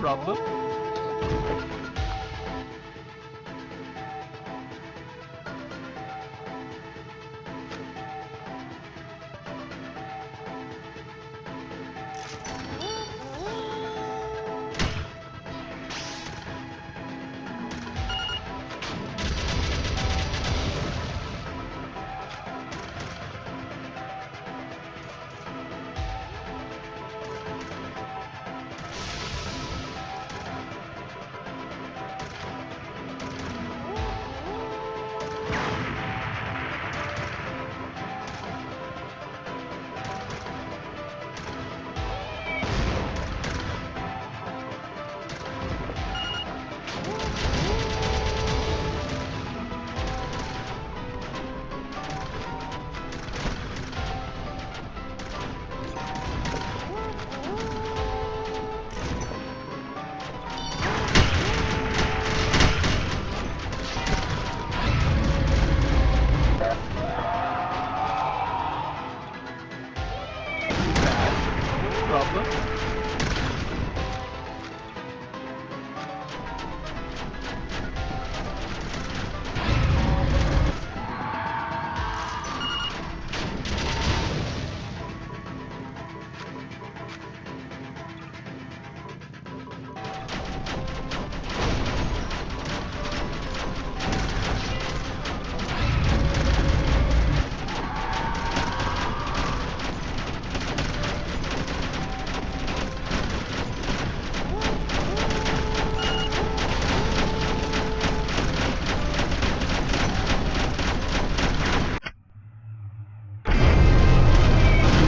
problem. Problem.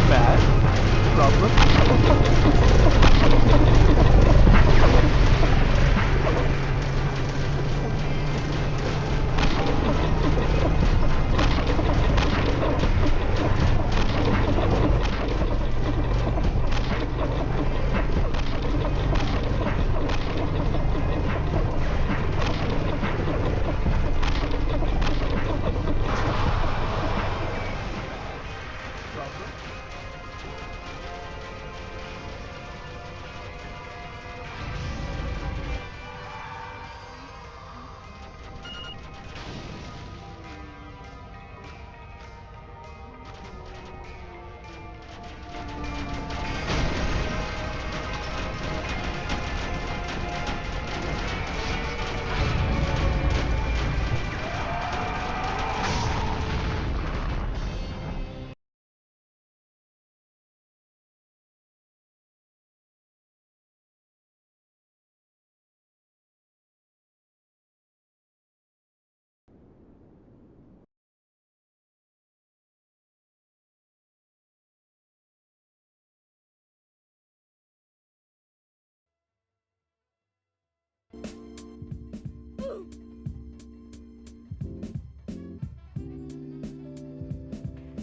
Bad. Problem.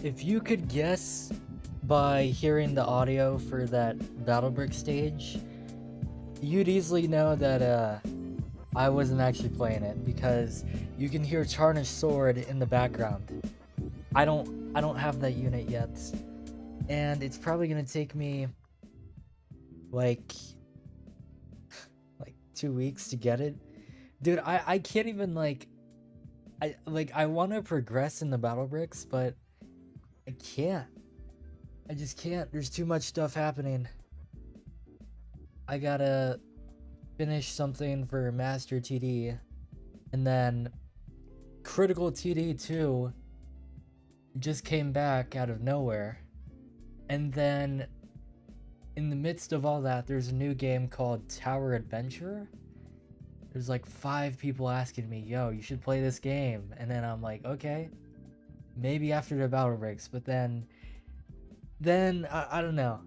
If you could guess by hearing the audio for that Battlebrick stage, you'd easily know that I wasn't actually playing it, because you can hear Tarnished Sword in the background. I don't have that unit yet, and it's probably gonna take me like 2 weeks to get it. Dude, I can't even I want to progress in the Battlebricks, but I can't. I just can't. There's too much stuff happening. I gotta finish something for Master TD, and then Critical TD 2 just came back out of nowhere. And then in the midst of all that, there's a new game called Tower Adventure. There's like 5 people asking me, yo, you should play this game. And then I'm like, okay, maybe after the battle breaks. But then I don't know.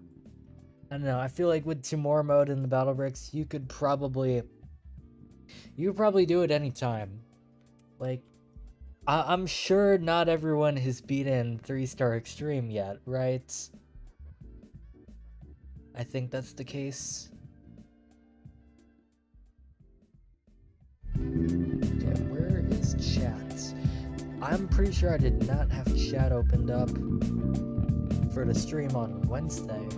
I feel like with Tomorrow mode in the battle bricks, you could probably do it anytime. Like, I'm sure not everyone has beaten 3-star extreme yet, right? I think that's the case. Okay, where is chat? I'm pretty sure I did not have chat opened up for the stream on Wednesday.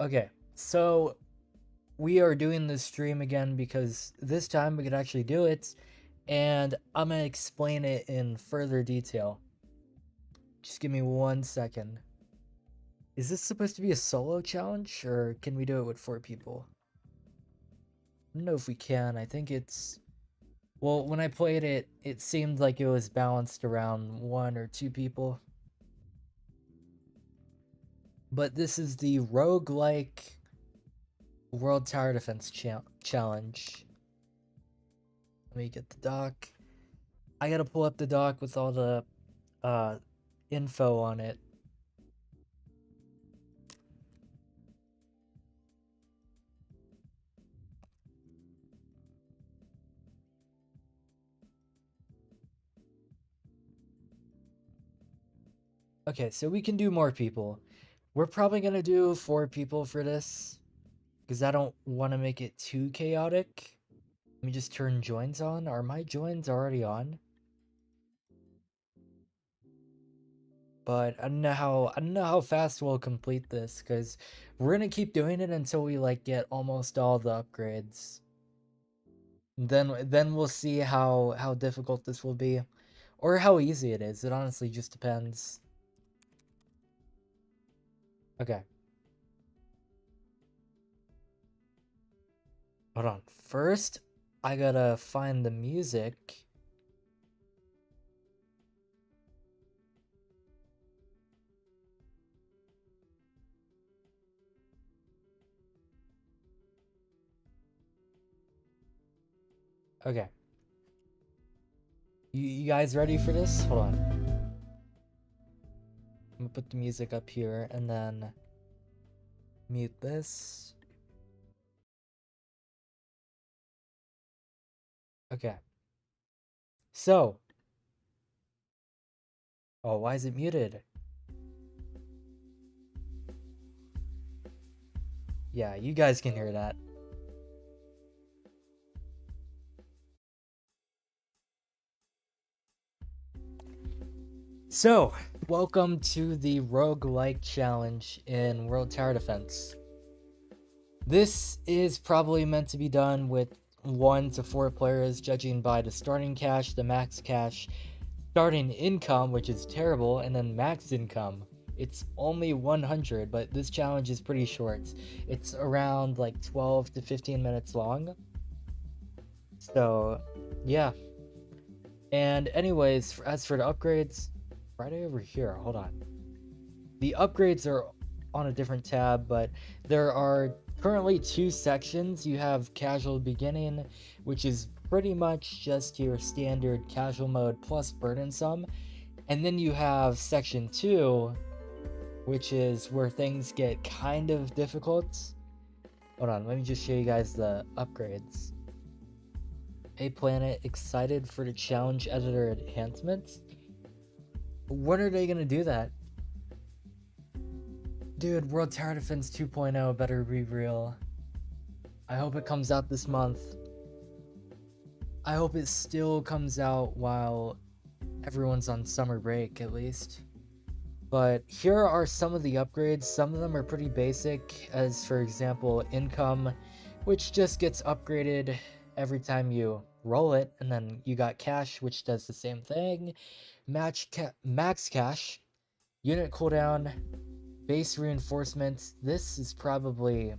Okay, so we are doing this stream again because this time we could actually do it, and I'm gonna explain it in further detail. Just give me 1 second. Is this supposed to be a solo challenge, or can we do it with 4 people? I don't know if we can. I think it's... Well, when I played it, it seemed like it was balanced around 1 or 2 people. But this is the roguelike World Tower Defense challenge. Let me get the doc. I gotta pull up the doc with all the info on it. Okay, so we can do more people. We're probably gonna do 4 people for this, because I don't want to make it too chaotic. Let me just turn joins on. Are my joins already on? But I don't know how fast we'll complete this, because we're gonna keep doing it until we like get almost all the upgrades. Then we'll see how difficult this will be, or how easy it is. It honestly just depends. Okay. Hold on. First, I gotta find the music. Okay. You guys ready for this? Hold on. I'm gonna put the music up here and then mute this. Okay. So. Oh, why is it muted? Yeah, you guys can hear that. So, welcome to the roguelike challenge in World Tower Defense. This is probably meant to be done with 1 to 4 players, judging by the starting cash, the max cash, starting income, which is terrible, and then max income. It's only 100, but this challenge is pretty short. It's around like 12 to 15 minutes long. So, yeah. And anyways, as for the upgrades, right over here, hold on. The upgrades are on a different tab, but there are currently 2 sections. You have casual beginning, which is pretty much just your standard casual mode plus burdensome. And then you have section 2, which is where things get kind of difficult. Hold on, let me just show you guys the upgrades. Hey Planet, excited for the challenge editor enhancements? When are they gonna do that? Dude, World Tower Defense 2.0 better be real. I hope it comes out this month. I hope it still comes out while everyone's on summer break, at least. But here are some of the upgrades. Some of them are pretty basic, as for example, income, which just gets upgraded every time you roll it, and then you got cash, which does the same thing. Max cash, unit cooldown, base reinforcements. This is probably...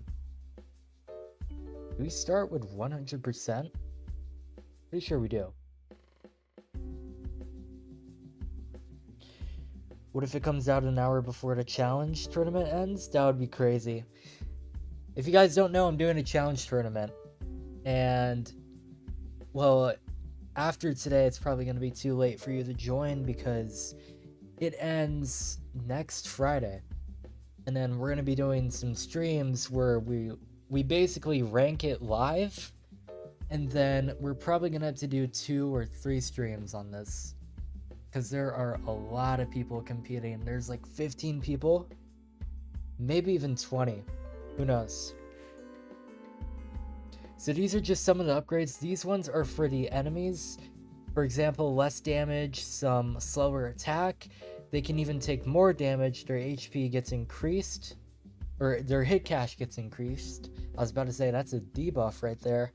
Do we start with 100%? Pretty sure we do. What if it comes out an hour before the challenge tournament ends? That would be crazy. If you guys don't know, I'm doing a challenge tournament. And, well, after today, it's probably going to be too late for you to join because it ends next Friday. And then we're going to be doing some streams where we basically rank it live. And then we're probably going to have to do 2 or 3 streams on this. Because there are a lot of people competing. There's like 15 people. Maybe even 20. Who knows? So these are just some of the upgrades. These ones are for the enemies. For example, less damage, some slower attack. They can even take more damage. Their HP gets increased. or their hit cache gets increased. I was about to say that's a debuff right there.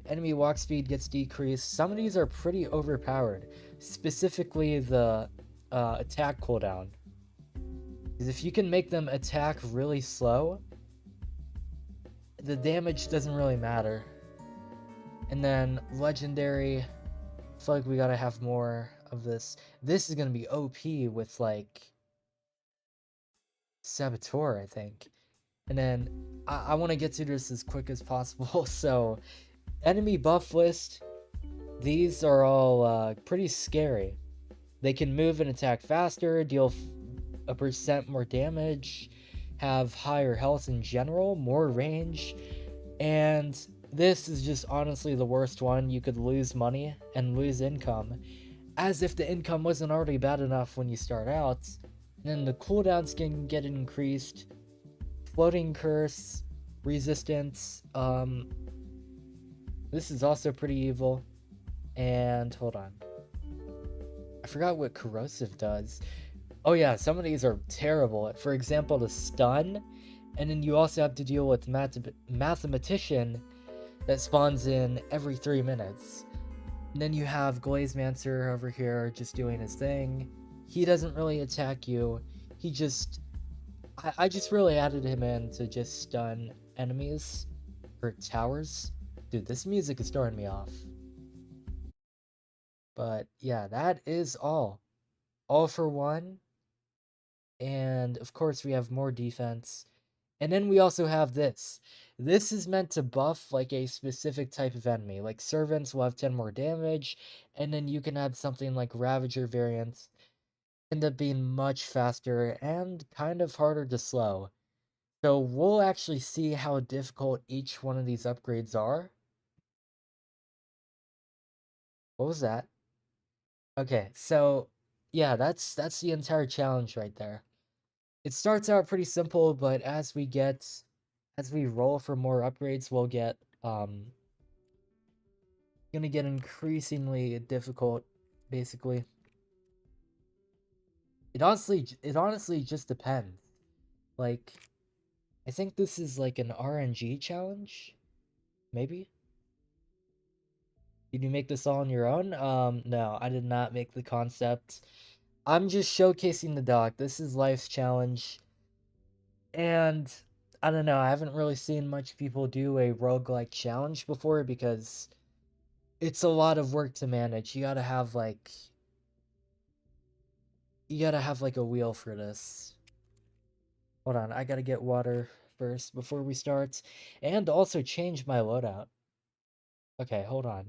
Enemy walk speed gets decreased. Some of these are pretty overpowered, specifically the attack cooldown. Because if you can make them attack really slow, the damage doesn't really matter. And then legendary, I feel like we gotta have more of this. This is gonna be OP with like Saboteur, I think. And then I want to get to this as quick as possible. So enemy buff list, these are all pretty scary. They can move and attack faster, deal a percent more damage, have higher health in general, more range, and this is just honestly the worst one. You could lose money and lose income, as if the income wasn't already bad enough when you start out. And then the cooldowns can get increased, floating curse, resistance. This is also pretty evil. And hold on, I forgot what corrosive does. Oh yeah, some of these are terrible. For example, the stun, and then you also have to deal with mathematician that spawns in every 3 minutes. And then you have Glazemancer over here just doing his thing. He doesn't really attack you. He just... I just really added him in to just stun enemies or towers. Dude, this music is throwing me off. But yeah, that is all. All for one. And of course we have more defense. And then we also have this. This is meant to buff like a specific type of enemy. Like servants will have 10 more damage. And then you can add something like Ravager variants. End up being much faster and kind of harder to slow. So we'll actually see how difficult each one of these upgrades are. What was that? Okay, so yeah, that's the entire challenge right there. It starts out pretty simple, but as we roll for more upgrades, we'll get gonna get increasingly difficult, basically. It honestly just depends. Like, I think this is like an RNG challenge, maybe? Did you make this all on your own? No, I did not make the concept. I'm just showcasing the doc. This is Life's challenge. And I don't know, I haven't really seen much people do a roguelike challenge before because it's a lot of work to manage. You gotta have like a wheel for this. Hold on, I gotta get water first before we start. And also change my loadout. Okay, hold on.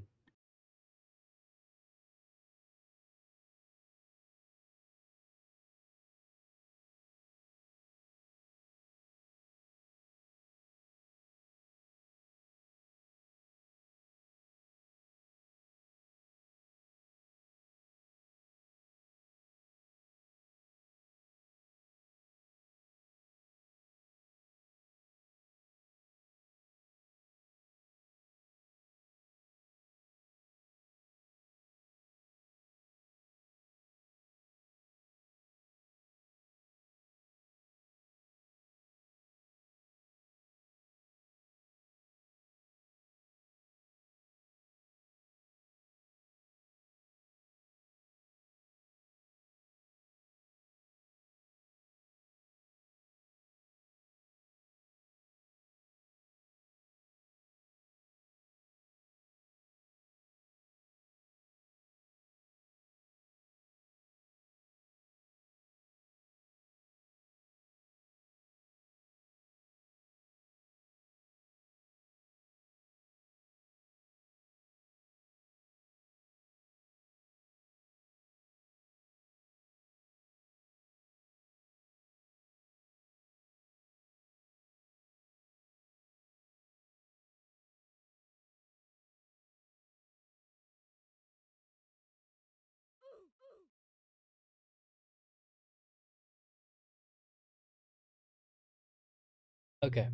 Okay.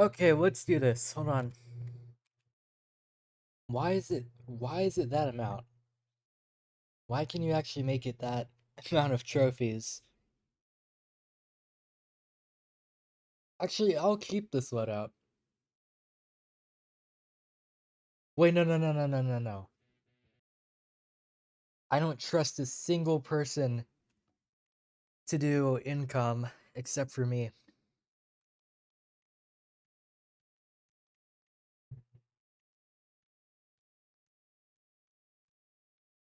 Okay, let's do this. Hold on. Why is it that amount? Why can you actually make it that amount of trophies? Actually, I'll keep this loadout. Wait, no, no, no, no, no, no, no. I don't trust a single person to do income except for me.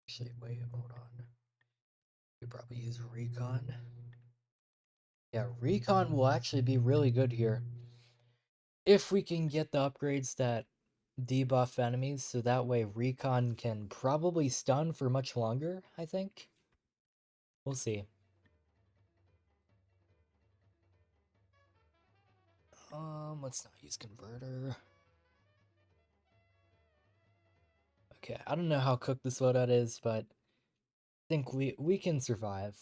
Actually, wait, hold on. We probably use recon. Yeah, recon will actually be really good here. If we can get the upgrades that debuff enemies, so that way recon can probably stun for much longer, I think. We'll see. Let's not use converter. Okay, I don't know how cooked this loadout is, but I think we can survive.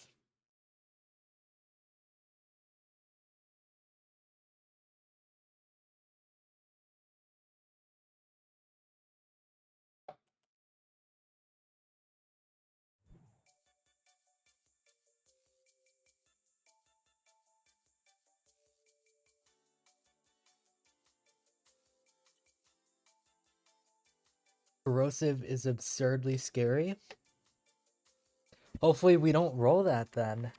Corrosive is absurdly scary. Hopefully we don't roll that then.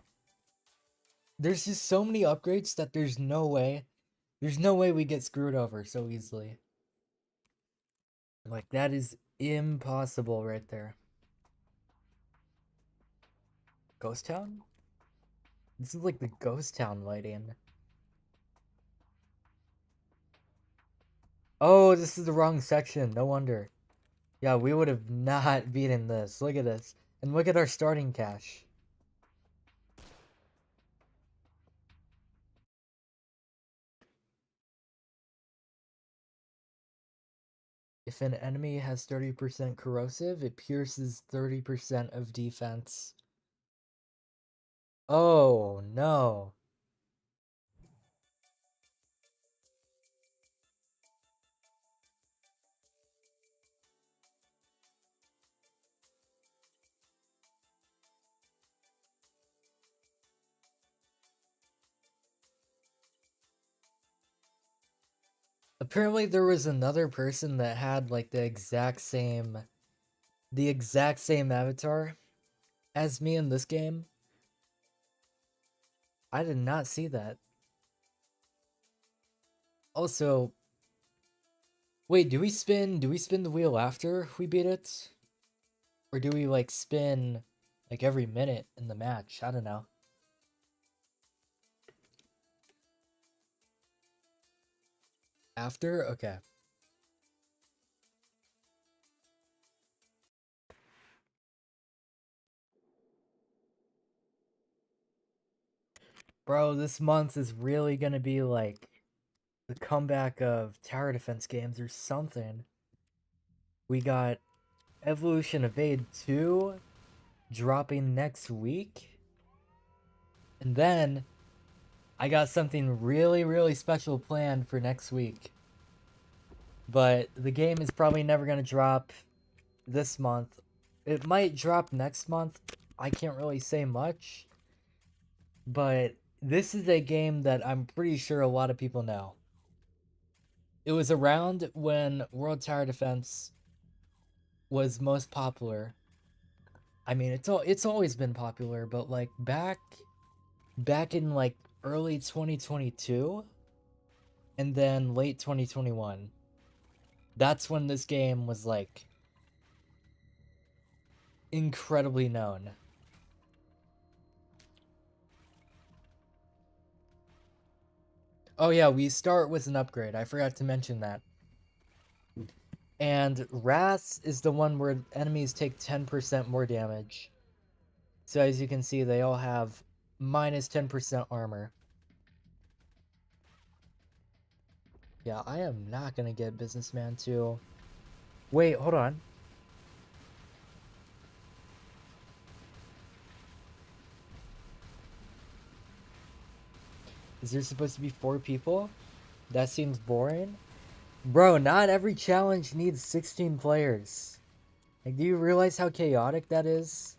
There's just so many upgrades that there's no way we get screwed over so easily. Like, that is impossible right there. Ghost Town? This is like the Ghost Town lighting. Oh, this is the wrong section. No wonder. Yeah, we would have not beaten this. Look at this. And look at our starting cash. If an enemy has 30% corrosive, it pierces 30% of defense. Oh, no. Apparently there was another person that had like the exact same avatar as me in this game. I did not see that. Also, wait, do we spin the wheel after we beat it? Or do we like spin like every minute in the match? I don't know. After? Okay. Bro, this month is really gonna be like the comeback of tower defense games or something. We got Evolution Evade 2 dropping next week. And then I got something really, really special planned for next week. But the game is probably never going to drop this month. It might drop next month. I can't really say much. But this is a game that I'm pretty sure a lot of people know. It was around when World Tower Defense was most popular. I mean, it's always been popular, but like back in like early 2022 and then late 2021. That's when this game was like incredibly known. Oh yeah, we start with an upgrade. I forgot to mention that. And Wrath is the one where enemies take 10% more damage. So as you can see, they all have minus 10% armor. Yeah, I am not gonna get Businessman 2. Wait, hold on. Is there supposed to be 4 people? That seems boring. Bro, not every challenge needs 16 players. Like, do you realize how chaotic that is?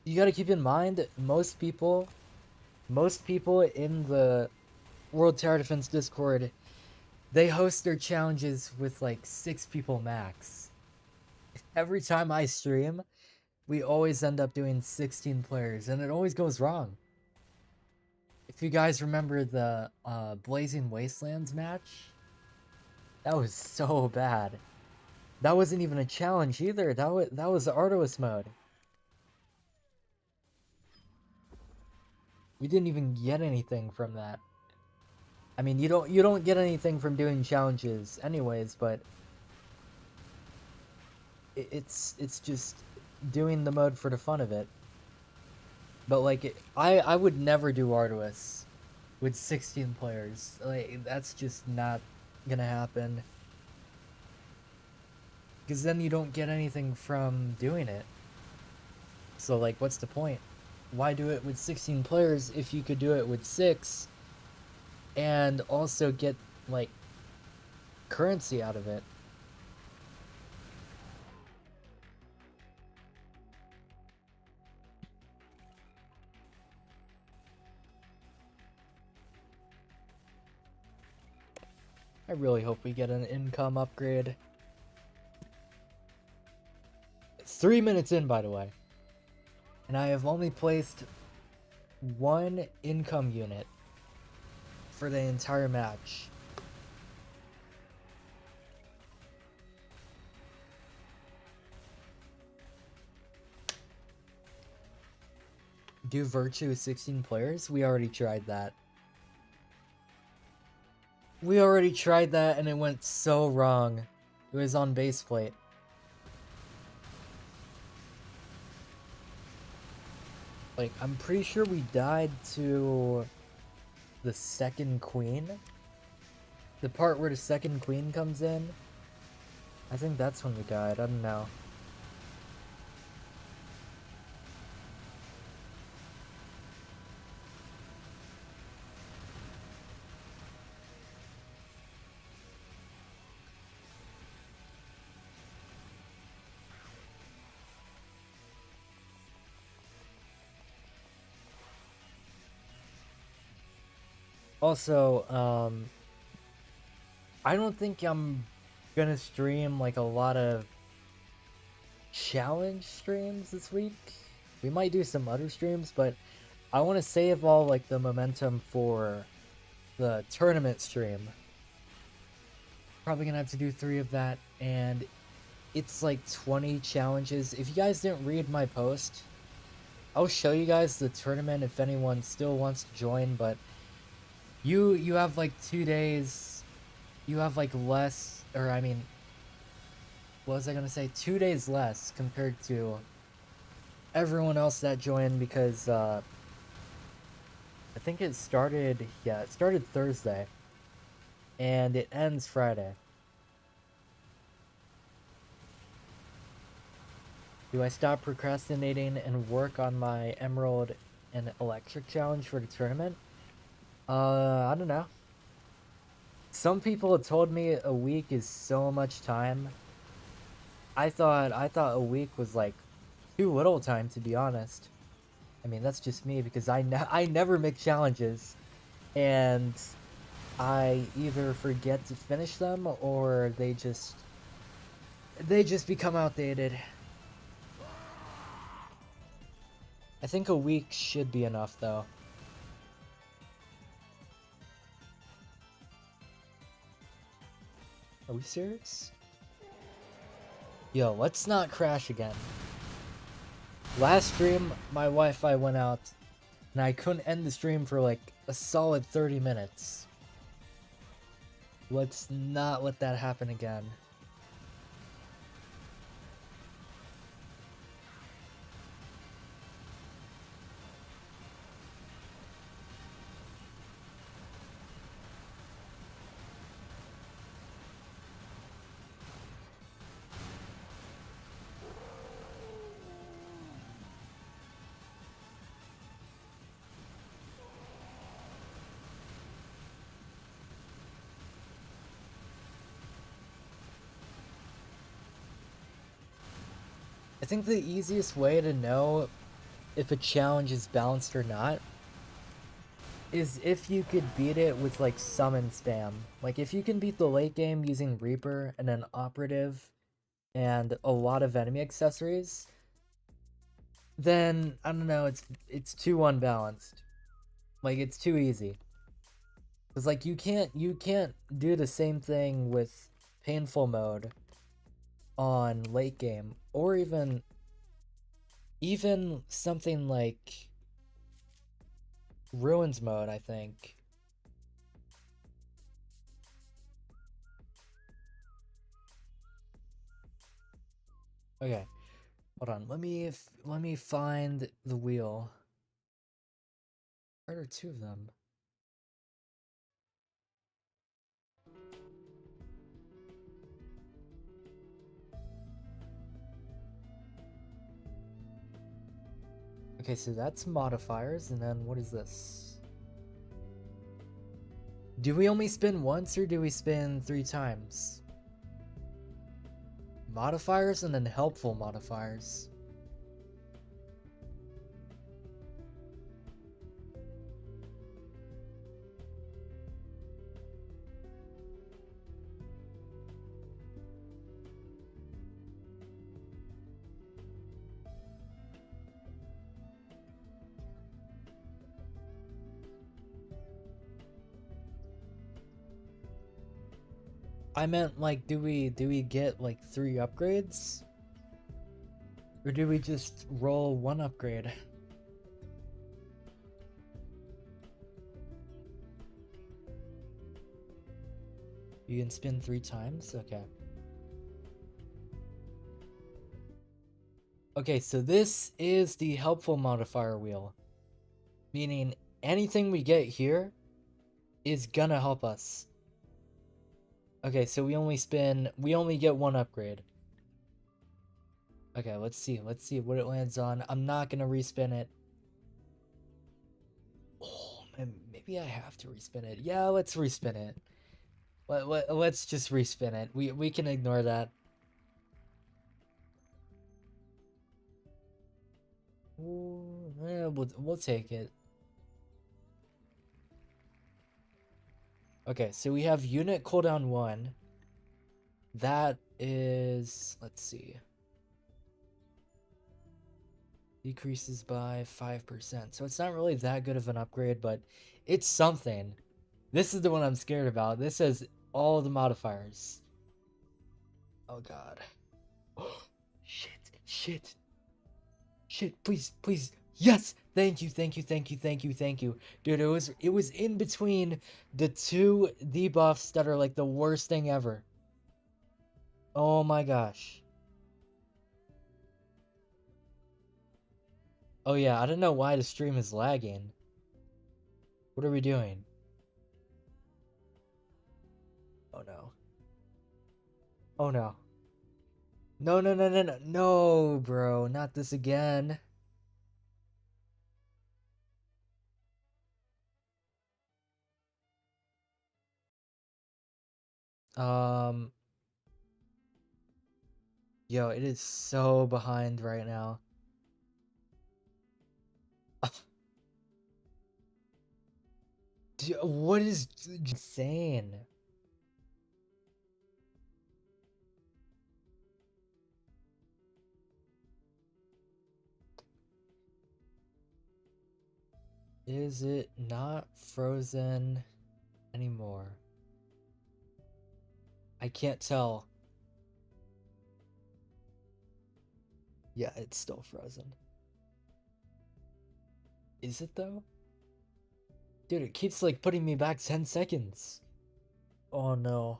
You gotta keep in mind, most people most people in the World Tower Defense Discord, they host their challenges with like 6 people max. Every time I stream, we always end up doing 16 players, and it always goes wrong. If you guys remember the Blazing Wastelands match, that was so bad. That wasn't even a challenge either. That was Arduous mode. We didn't even get anything from that. I mean, you don't get anything from doing challenges anyways, but it's just doing the mode for the fun of it. But like I would never do Arduous with 16 players. Like that's just not gonna happen. Because then you don't get anything from doing it. So like what's the point? Why do it with 16 players if you could do it with 6 and also get like currency out of it? I really hope we get an income upgrade. It's 3 minutes in, by the way. And I have only placed 1 income unit for the entire match. Do Virtue with 16 players? We already tried that. We already tried that and it went so wrong. It was on base plate. Like, I'm pretty sure we died to the second queen. The part where the second queen comes in. I think that's when we died. I don't know. Also, I don't think I'm gonna stream like a lot of challenge streams this week. We might do some other streams, but I want to save all like the momentum for the tournament stream. Probably gonna have to do 3 of that, and it's like 20 challenges. If you guys didn't read my post, I'll show you guys the tournament if anyone still wants to join, but you have like 2 days, you have like less, or I mean, what was I gonna say, 2 days less compared to everyone else that joined, because I think it started, yeah, it started Thursday and it ends Friday. Do I stop procrastinating and work on my Emerald and Electric challenge for the tournament? I don't know. Some people have told me a week is so much time. I thought a week was like too little time, to be honest. I mean, that's just me because I never make challenges, and I either forget to finish them or they just become outdated. I think a week should be enough though. Are we serious? Yo, let's not crash again. Last stream, my Wi-Fi went out, and I couldn't end the stream for like a solid 30 minutes. Let's not let that happen again. I think the easiest way to know if a challenge is balanced or not is if you could beat it with like summon spam. Like if you can beat the late game using Reaper and an operative and a lot of enemy accessories, then I don't know, it's too unbalanced. Like it's too easy. Cause like you can't do the same thing with painful mode on late game, or even something like ruins mode, I think. Okay, hold on. Let me find the wheel. Where are two of them? Okay, so that's modifiers, and then what is this? Do we only spin once, or do we spin 3 times? Modifiers and then helpful modifiers. I meant like, do we get like 3 upgrades? Or do we just roll 1 upgrade? You can spin 3 times? Okay. Okay, so this is the helpful modifier wheel. Meaning anything we get here is gonna help us. Okay, so we only get 1 upgrade. Okay, let's see what it lands on. I'm not gonna respin it. Oh, man, maybe I have to respin it. Yeah, let's respin it. Let's just respin it. We can ignore that. Ooh, yeah, we'll take it. Okay, so we have unit cooldown 1. That is, let's see. Decreases by 5%. So it's not really that good of an upgrade, but it's something. This is the one I'm scared about. This has all the modifiers. Oh god. Shit. Please. Yes! Thank you. Dude, it was in between the 2 debuffs that are like the worst thing ever. Oh my gosh. Oh yeah, I don't know why the stream is lagging. What are we doing? Oh no. Oh no. No, bro, not this again. Um, yo, it is so behind right now. Dude, what is insane? Is it not frozen anymore? I can't tell. Yeah, it's still frozen. Is it though? Dude, it keeps like putting me back 10 seconds. Oh no.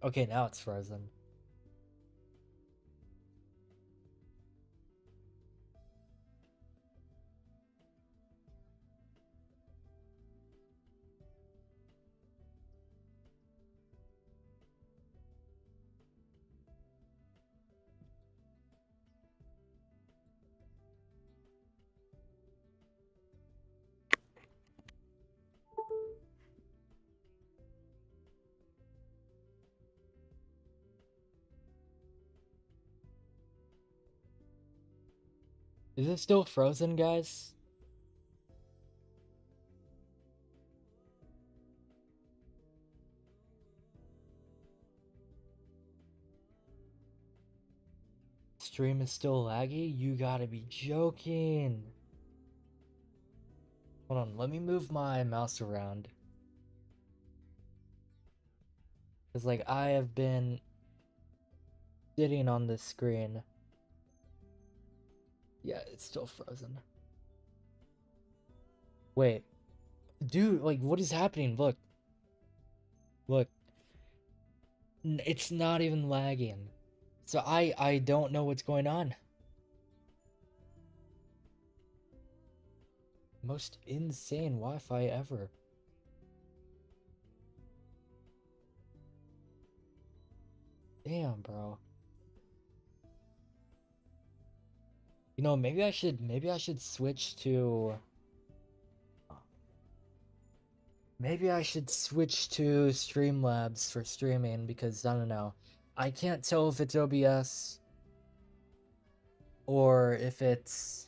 Okay, now it's frozen. Is it still frozen, guys? Stream is still laggy? You gotta be joking. Hold on, let me move my mouse around. Because, like, I have been sitting on this screen. Yeah, it's still frozen. Wait. Dude, like, what is happening? Look. Look. It's not even lagging. So I don't know what's going on. Most insane Wi-Fi ever. Damn, bro. You know, maybe I should switch to Streamlabs for streaming, because I don't know. I can't tell if it's OBS or if it's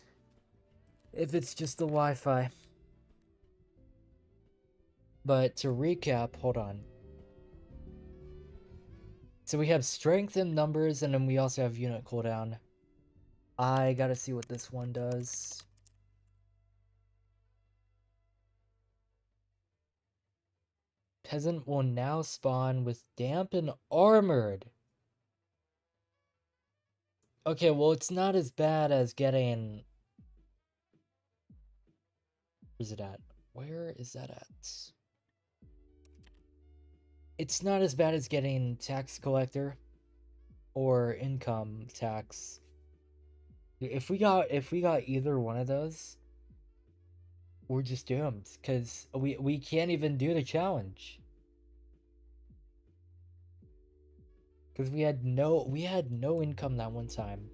just the Wi-Fi. But to recap, hold on. So we have strength in numbers, and then we also have unit cooldown. I gotta see what this one does. Peasant will now spawn with damp and armored. Okay, well, it's not as bad as getting... Where's it at? Where is that at? It's not as bad as getting tax collector or income tax. If we got either one of those, we're just doomed, because we can't even do the challenge. Because we had no income that one time.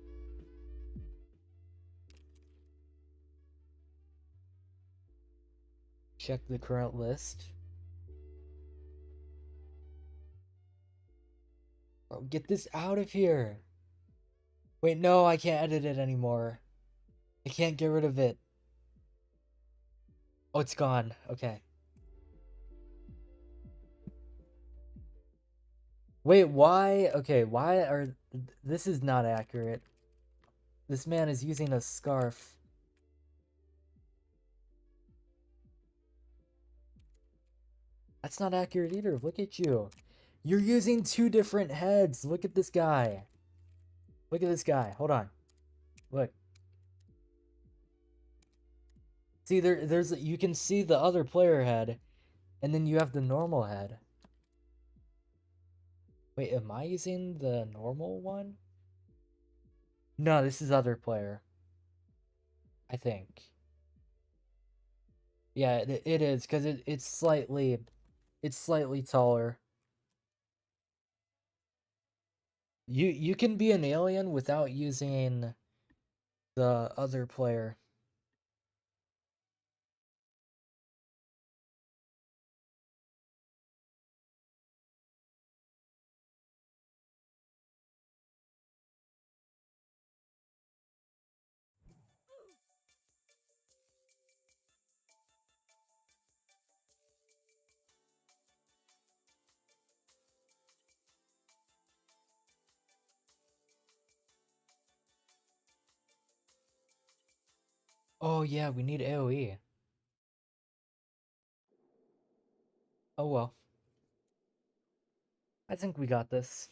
Check the current list. Bro, get this out of here. Wait, no, I can't edit it anymore. I can't get rid of it. Oh, it's gone. Okay. Wait, why? Okay, why are... This is not accurate. This man is using a scarf. That's not accurate either. Look at you. You're using two different heads. Look at this guy. Look at this guy. Hold on. Look. See, there's you can see the other player head, and then you have the normal head. Wait, am I using the normal one? No, this is other player. I think. Yeah, it is, because it's slightly taller. You can be an alien without using the other player. Oh yeah, we need AoE. Oh well. I think we got this.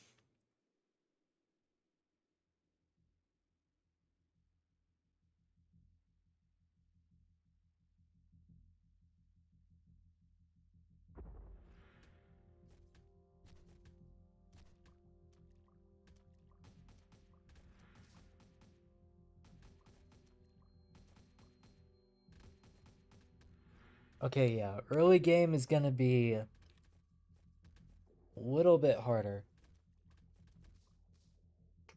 Okay, yeah. Early game is gonna be a little bit harder.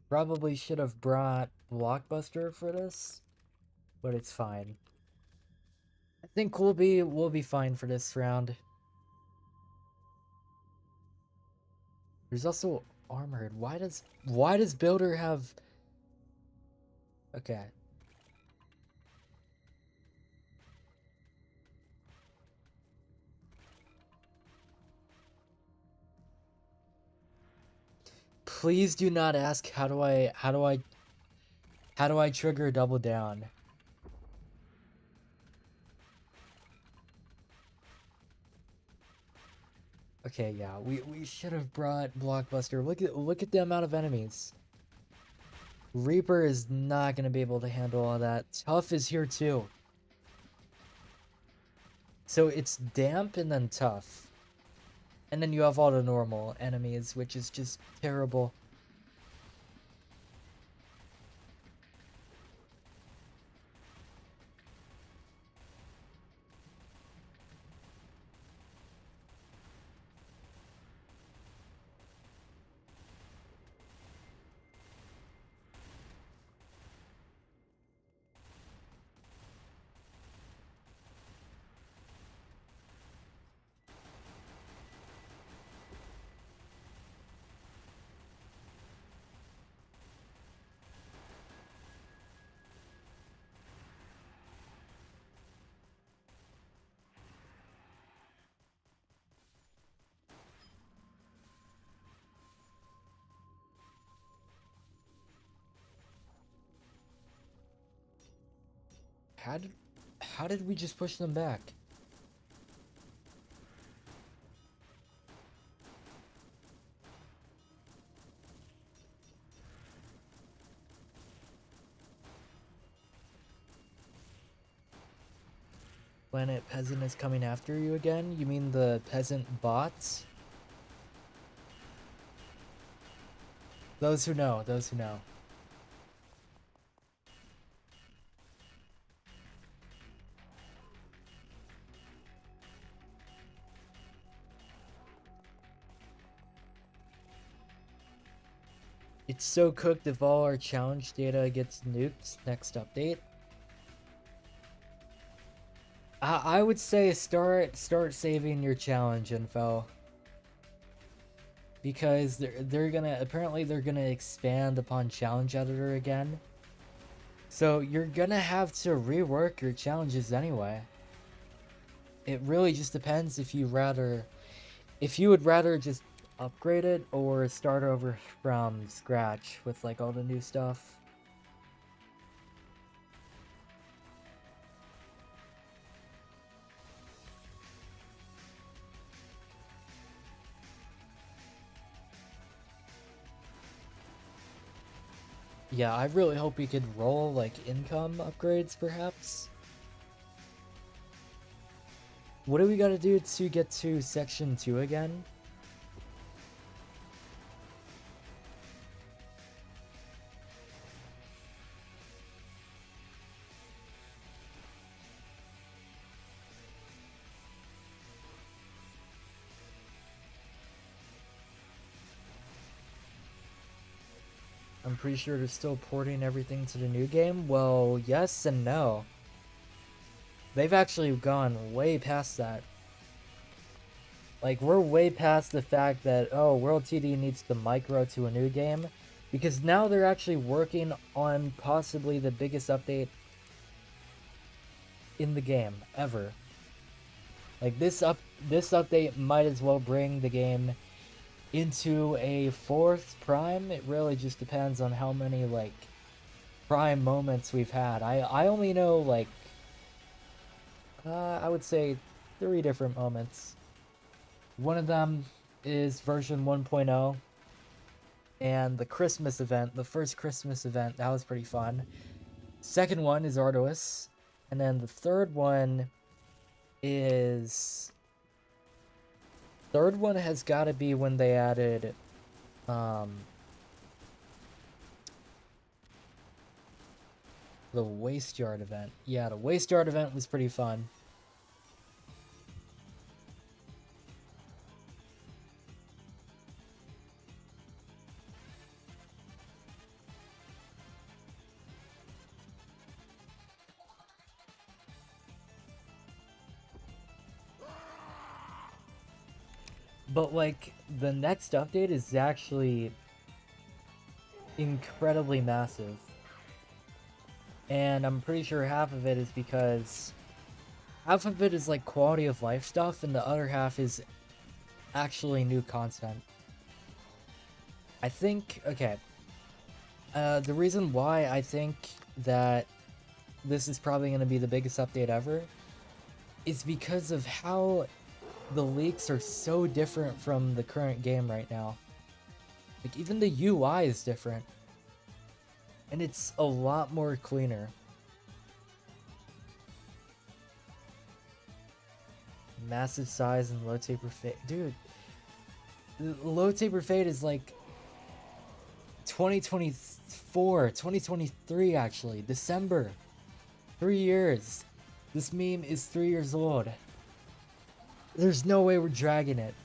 Probably should have brought Blockbuster for this, but it's fine. I think we'll be fine for this round. There's also armored. Why does Builder have... Okay. Please do not ask how do I trigger double down. Okay, yeah, we should have brought Blockbuster. Look at the amount of enemies. Reaper is not gonna be able to handle all that. Tough is here too. So it's damp and then tough. And then you have all the normal enemies, which is just terrible. How did we just push them back? Planet Peasant is coming after you again? You mean the peasant bots? Those who know, those who know. It's so cooked if all our challenge data gets nuked next update. I would say start saving your challenge info. Because they're gonna expand upon challenge editor again. So you're gonna have to rework your challenges anyway. It really just depends if you would rather just upgrade it or start over from scratch with like all the new stuff. Yeah, I really hope we could roll like income upgrades perhaps. What do we gotta do to get to section 2 again? I'm pretty sure they're still porting everything to the new game. Well, yes and no. They've actually gone way past that. Like, we're way past the fact that, oh, WorldTD needs to micro to a new game. Because now they're actually working on possibly the biggest update in the game, ever. Like, this update might as well bring the game into a 4th prime. It really just depends on how many, like, prime moments we've had. I only know, like, I would say 3 different moments. One of them is version 1.0, and the Christmas event, the first Christmas event, that was pretty fun. Second one is Arduous, and then the third one is... Third one has got to be when they added, the Waste Yard event. Yeah, the Waste Yard event was pretty fun. But, like, the next update is actually incredibly massive. And I'm pretty sure half of it is because... half of it is, like, quality of life stuff, and the other half is actually new content. I think, okay, the reason why I think that this is probably going to be the biggest update ever is because of how the leaks are so different from the current game right now. Like, even the UI is different. And it's a lot more cleaner. Massive size and low taper fade. Dude, low taper fade is like 2024, 2023 actually. December. 3 years. This meme is 3 years old. There's no way we're dragging it.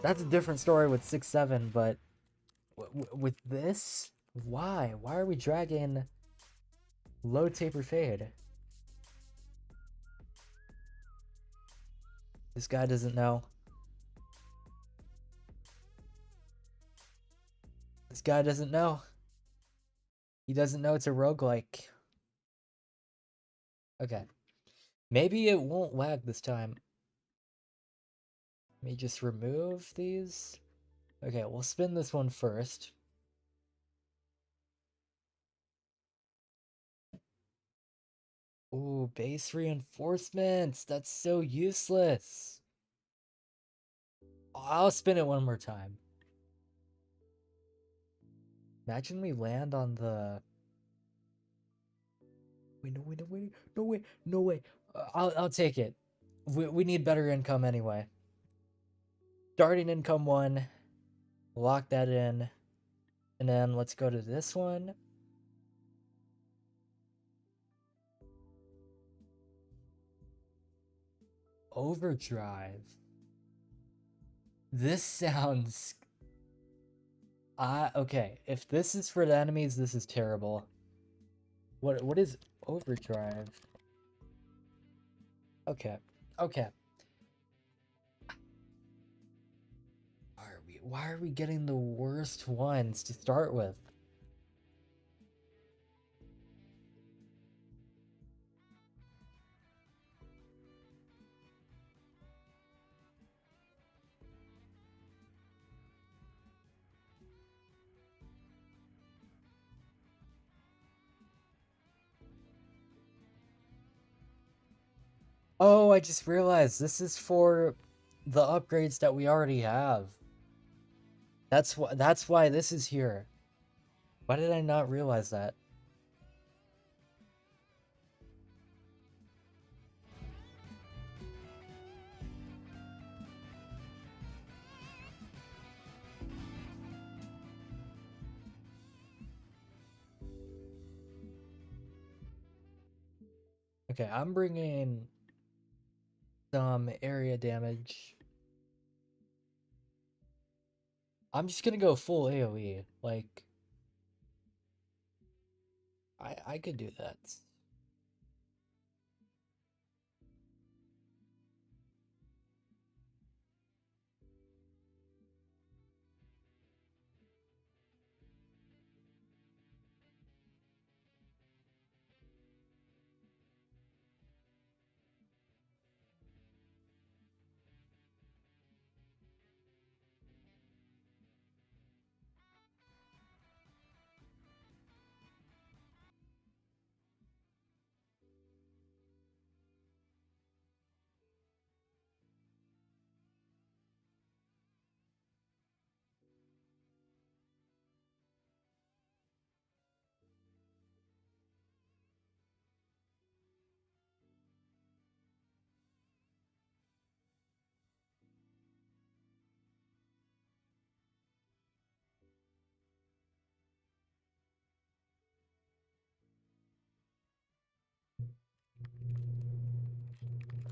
That's a different story with 6-7, but with this, why? Why are we dragging low taper fade? This guy doesn't know. This guy doesn't know. He doesn't know it's a roguelike. Okay. Maybe it won't lag this time. Let me just remove these. Okay, we'll spin this one first. Ooh, base reinforcements. That's so useless. I'll spin it one more time. Imagine we land on the... Wait, no, wait, no, wait, no way, no way. I'll take it. We need better income anyway. Starting income 1. Lock that in. And then let's go to this one. Overdrive. This sounds... okay. If this is for the enemies, this is terrible. What is overdrive? Okay. Okay. Why are we getting the worst ones to start with? Oh, I just realized this is for the upgrades that we already have. That's why this is here. Why did I not realize that? Okay, I'm bringing some area damage. I'm just gonna go full AoE. Like, I could do that.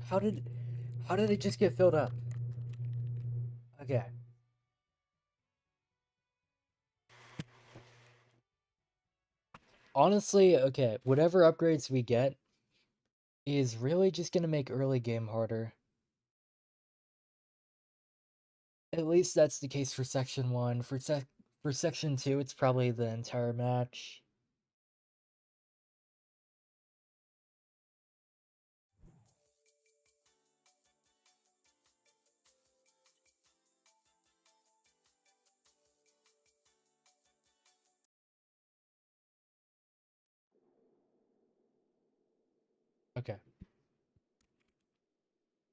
How did it just get filled up? Okay. Honestly, okay, whatever upgrades we get is really just gonna make early game harder. At least that's the case for Section 1. For Section 2, it's probably the entire match. Okay.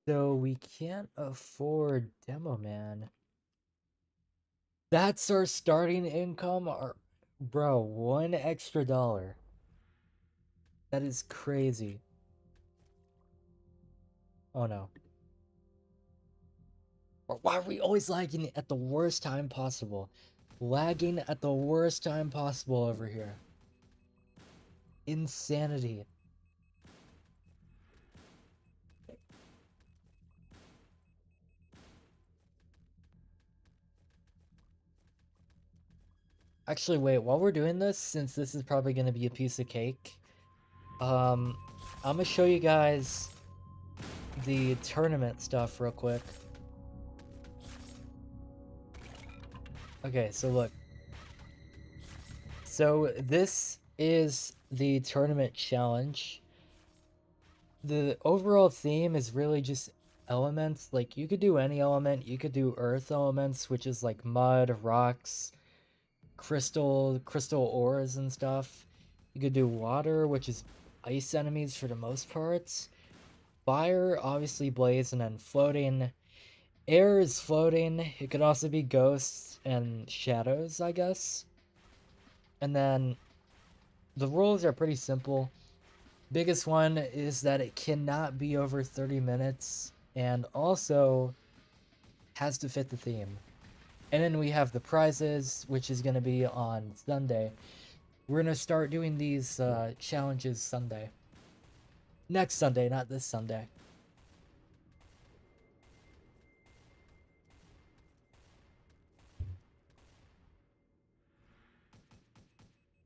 So we can't afford Demo Man. That's our starting income? Bro, $1 extra. That is crazy. Oh no. Why are we always lagging at the worst time possible? Lagging at the worst time possible over here. Insanity. Actually, wait, while we're doing this, since this is probably going to be a piece of cake, I'm going to show you guys the tournament stuff real quick. Okay, so look. So this is the tournament challenge. The overall theme is really just elements. Like, you could do any element. You could do earth elements, which is like mud, rocks, crystal ores and stuff. You could do water, which is ice enemies for the most part. Fire, obviously blaze, and then floating. Air is floating. It could also be ghosts and shadows, I guess. And then the rules are pretty simple. Biggest one is that it cannot be over 30 minutes and also has to fit the theme. And then we have the prizes, which is going to be on Sunday. We're going to start doing these challenges Sunday. Next Sunday, not this Sunday.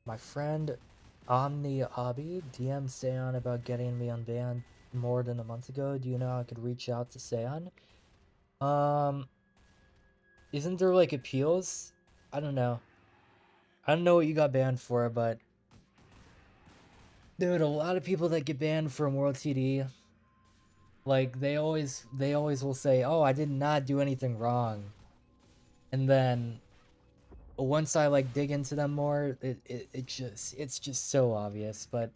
My friend Omni Hobby DM Seon about getting me unbanned more than a month ago. Do you know how I could reach out to Seon? Isn't there like appeals? I don't know. I don't know what you got banned for, but dude, a lot of people that get banned from World TD, like they always will say, "Oh, I did not do anything wrong," and then once I like dig into them more, it's just so obvious. But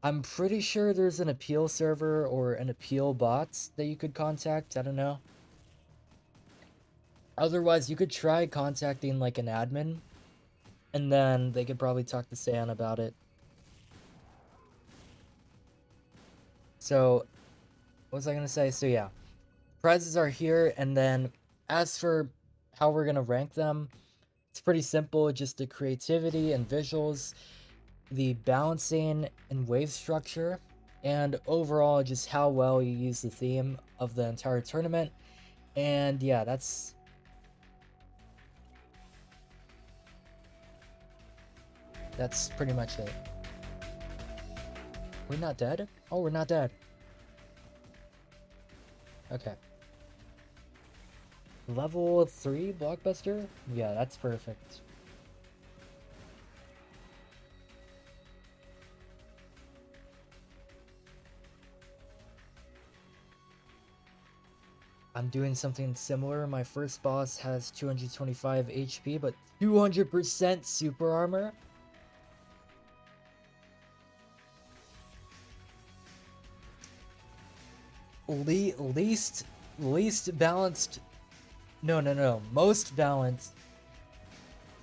I'm pretty sure there's an appeal server or an appeal bot that you could contact. I don't know. Otherwise, you could try contacting like an admin, and then they could probably talk to Sam about it. So, what was I gonna say? So yeah, prizes are here, and then as for how we're gonna rank them, it's pretty simple. Just the creativity and visuals, the balancing and wave structure, and overall just how well you use the theme of the entire tournament. And yeah, that's pretty much it. We're not dead? Oh, we're not dead. Okay. Level 3 blockbuster? Yeah, that's perfect. I'm doing something similar. My first boss has 225 HP, but 200% super armor? Least balanced... No. Most balanced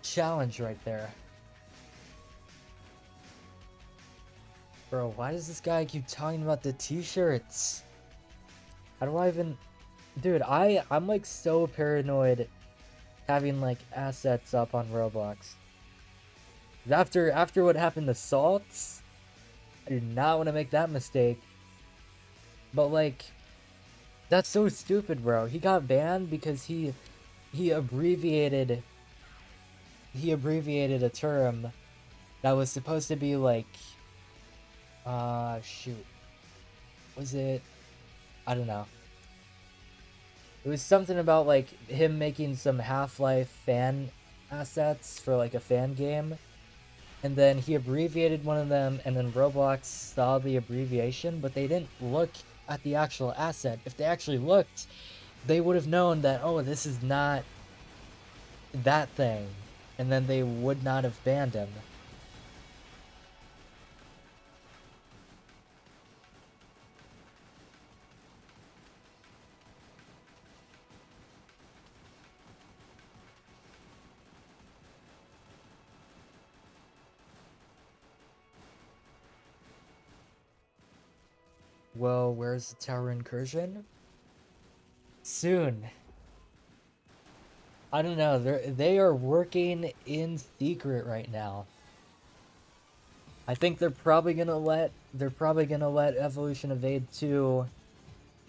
challenge right there. Bro, why does this guy keep talking about the t-shirts? How do I even... Dude, I'm like so paranoid having like assets up on Roblox. After what happened to Salts, I did not want to make that mistake. But like, that's so stupid, bro. He got banned because he abbreviated a term that was supposed to be like shoot. Was it? I don't know. It was something about like him making some Half-Life fan assets for like a fan game. And then he abbreviated one of them, and then Roblox saw the abbreviation, but they didn't look at the actual asset. If they actually looked, they would have known that, oh, this is not that thing. And then they would not have banned him. Well, where's the tower incursion? Soon. I don't know. They are working in secret right now. I think they're probably gonna let Evolution Evade 2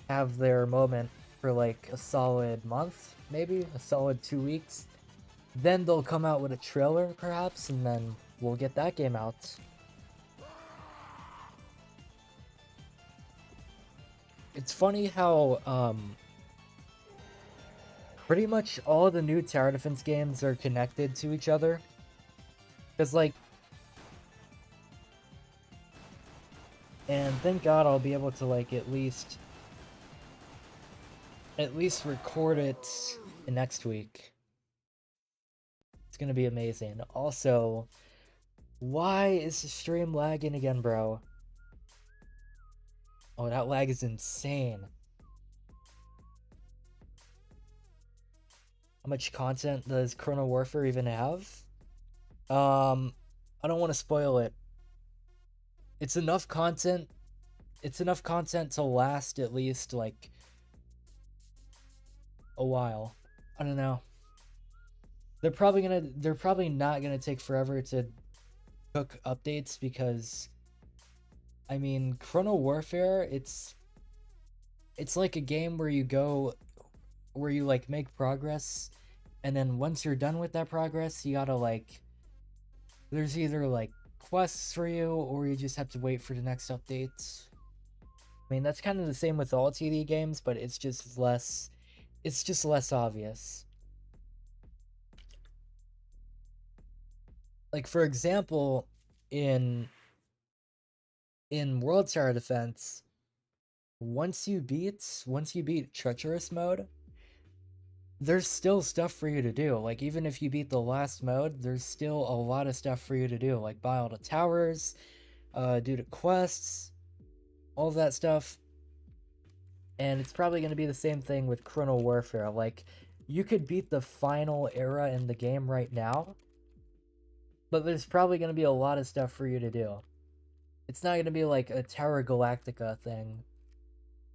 have their moment for like a solid month, maybe a solid 2 weeks. Then they'll come out with a trailer, perhaps, and then we'll get that game out. It's funny how pretty much all the new tower defense games are connected to each other. Cause like, and thank God I'll be able to like at least record it next week. It's gonna be amazing. Also, why is the stream lagging again, bro? Oh, that lag is insane. How much content does Chrono Warfare even have? I don't want to spoil it. It's enough content. It's enough content to last at least like a while. I don't know. They're probably not gonna take forever to cook updates because, I mean, Chrono Warfare, it's like a game where you like make progress, and then once you're done with that progress, you gotta like, there's either like quests for you or you just have to wait for the next updates. I mean, that's kind of the same with all TD games, but it's just less obvious. Like, for example, in World Tower Defense, once you beat treacherous mode, there's still stuff for you to do. Like, even if you beat the last mode, there's still a lot of stuff for you to do, like buy all the towers, do the quests, all of that stuff. And it's probably going to be the same thing with Chrono Warfare. Like, you could beat the final era in the game right now, but there's probably going to be a lot of stuff for you to do. It's not going to be like a Terra Galactica thing,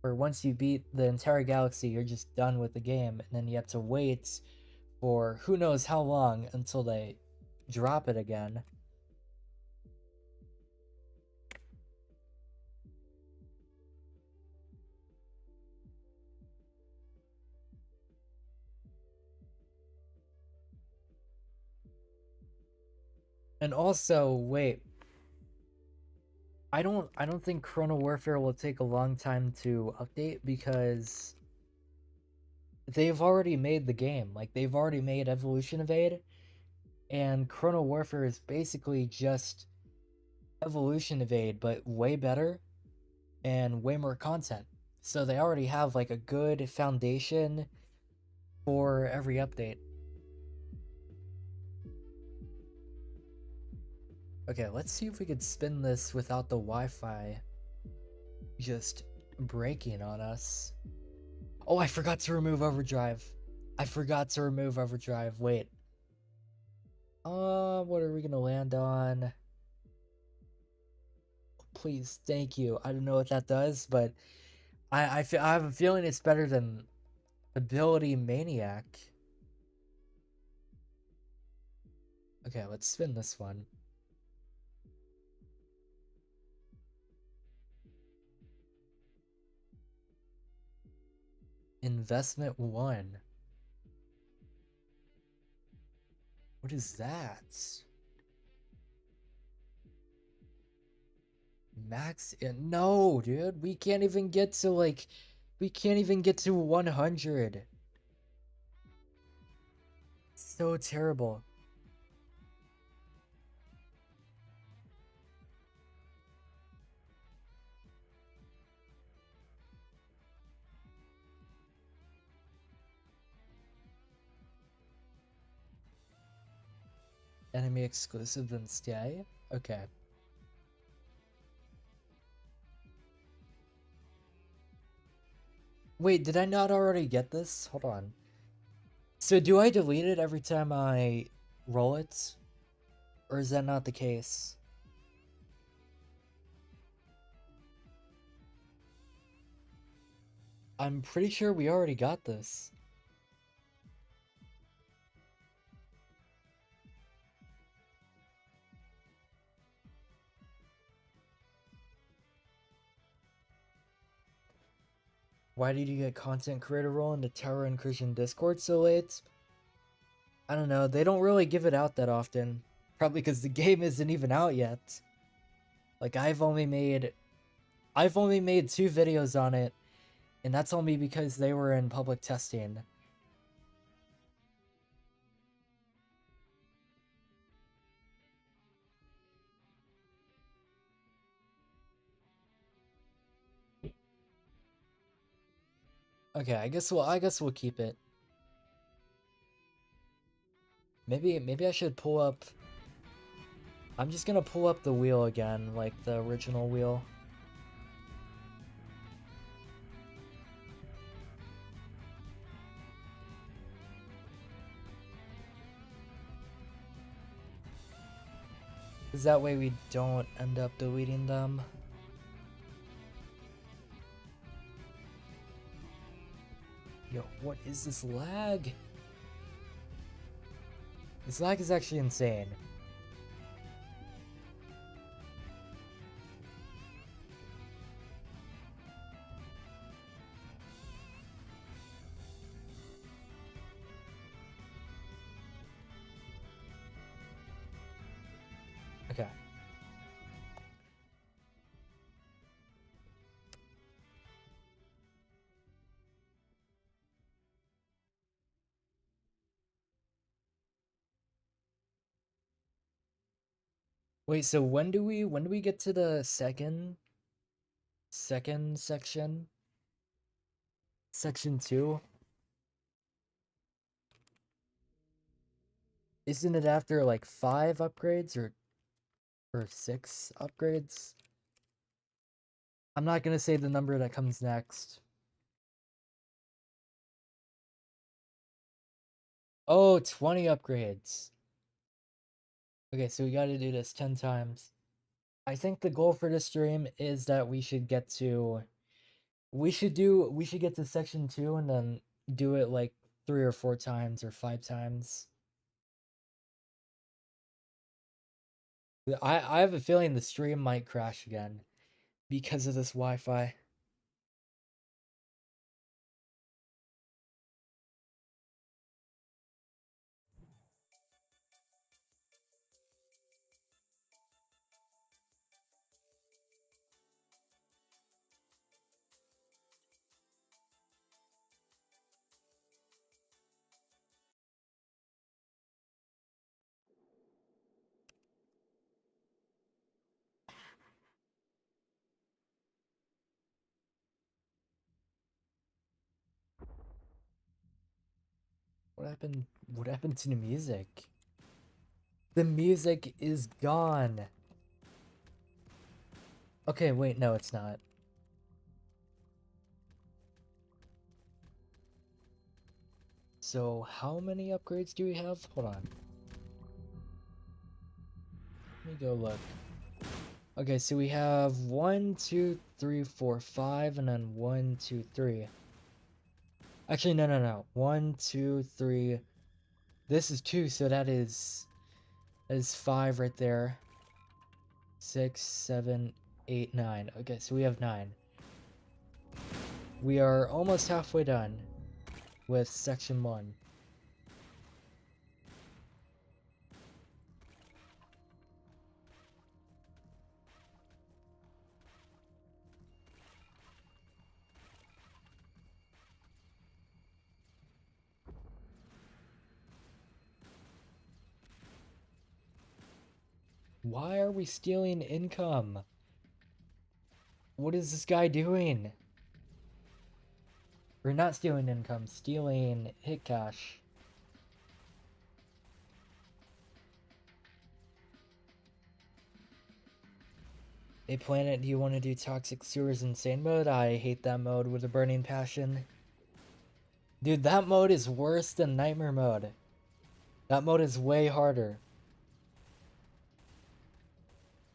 where once you beat the entire galaxy, you're just done with the game, and then you have to wait for who knows how long until they drop it again. And also, wait, I don't think Chrono Warfare will take a long time to update because they've already made the game. Like, they've already made Evolution Evade, and Chrono Warfare is basically just Evolution Evade, but way better and way more content. So they already have like a good foundation for every update. Okay, let's see if we could spin this without the Wi-Fi just breaking on us. Oh, I forgot to remove overdrive. Wait. What are we gonna land on? Please, thank you. I don't know what that does, but I have a feeling it's better than Ability Maniac. Okay, let's spin this one. Investment 1. What is that? Max? No, dude. We can't even get to 100. So terrible. Enemy exclusive, then stay? Okay. Wait, did I not already get this? Hold on. So do I delete it every time I roll it? Or is that not the case? Or is that not the case? I'm pretty sure we already got this. Why did you get content creator role in the Tower and Christian Discord so late? I don't know, they don't really give it out that often. Probably because the game isn't even out yet. Like, I've only made 2 videos on it, and that's only because they were in public testing. Okay, I guess we'll keep it. Maybe I should pull up. I'm just gonna pull up the wheel again, like the original wheel. Because that way we don't end up deleting them. Yo, what is this lag? This lag is actually insane. Okay. Wait, so when do we get to the second section? Section 2? Isn't it after like 5 upgrades or 6 upgrades? I'm not gonna say the number that comes next. Oh, 20 upgrades. Okay, so we gotta do this 10 times. I think the goal for this stream is that we should get to... We should get to section 2 and then do it like 3 or 4 times or 5 times. I have a feeling the stream might crash again because of this Wi-Fi. What happened to the music? The music is gone. Okay, wait, no, it's not. So, how many upgrades do we have? Hold on. Let me go look. Okay, so we have 1, 2, 3, 4, 5, and then 1, 2, 3. Actually, no. 1, 2, 3. This is 2, so that is 5 right there. 6, 7, 8, 9. Okay, so we have 9. We are almost halfway done with section 1. Why are we stealing income? What is this guy doing? We're not stealing income, stealing hit cash. Hey Planet, do you want to do Toxic Sewers Insane mode? I hate that mode with a burning passion. Dude, that mode is worse than Nightmare mode. That mode is way harder.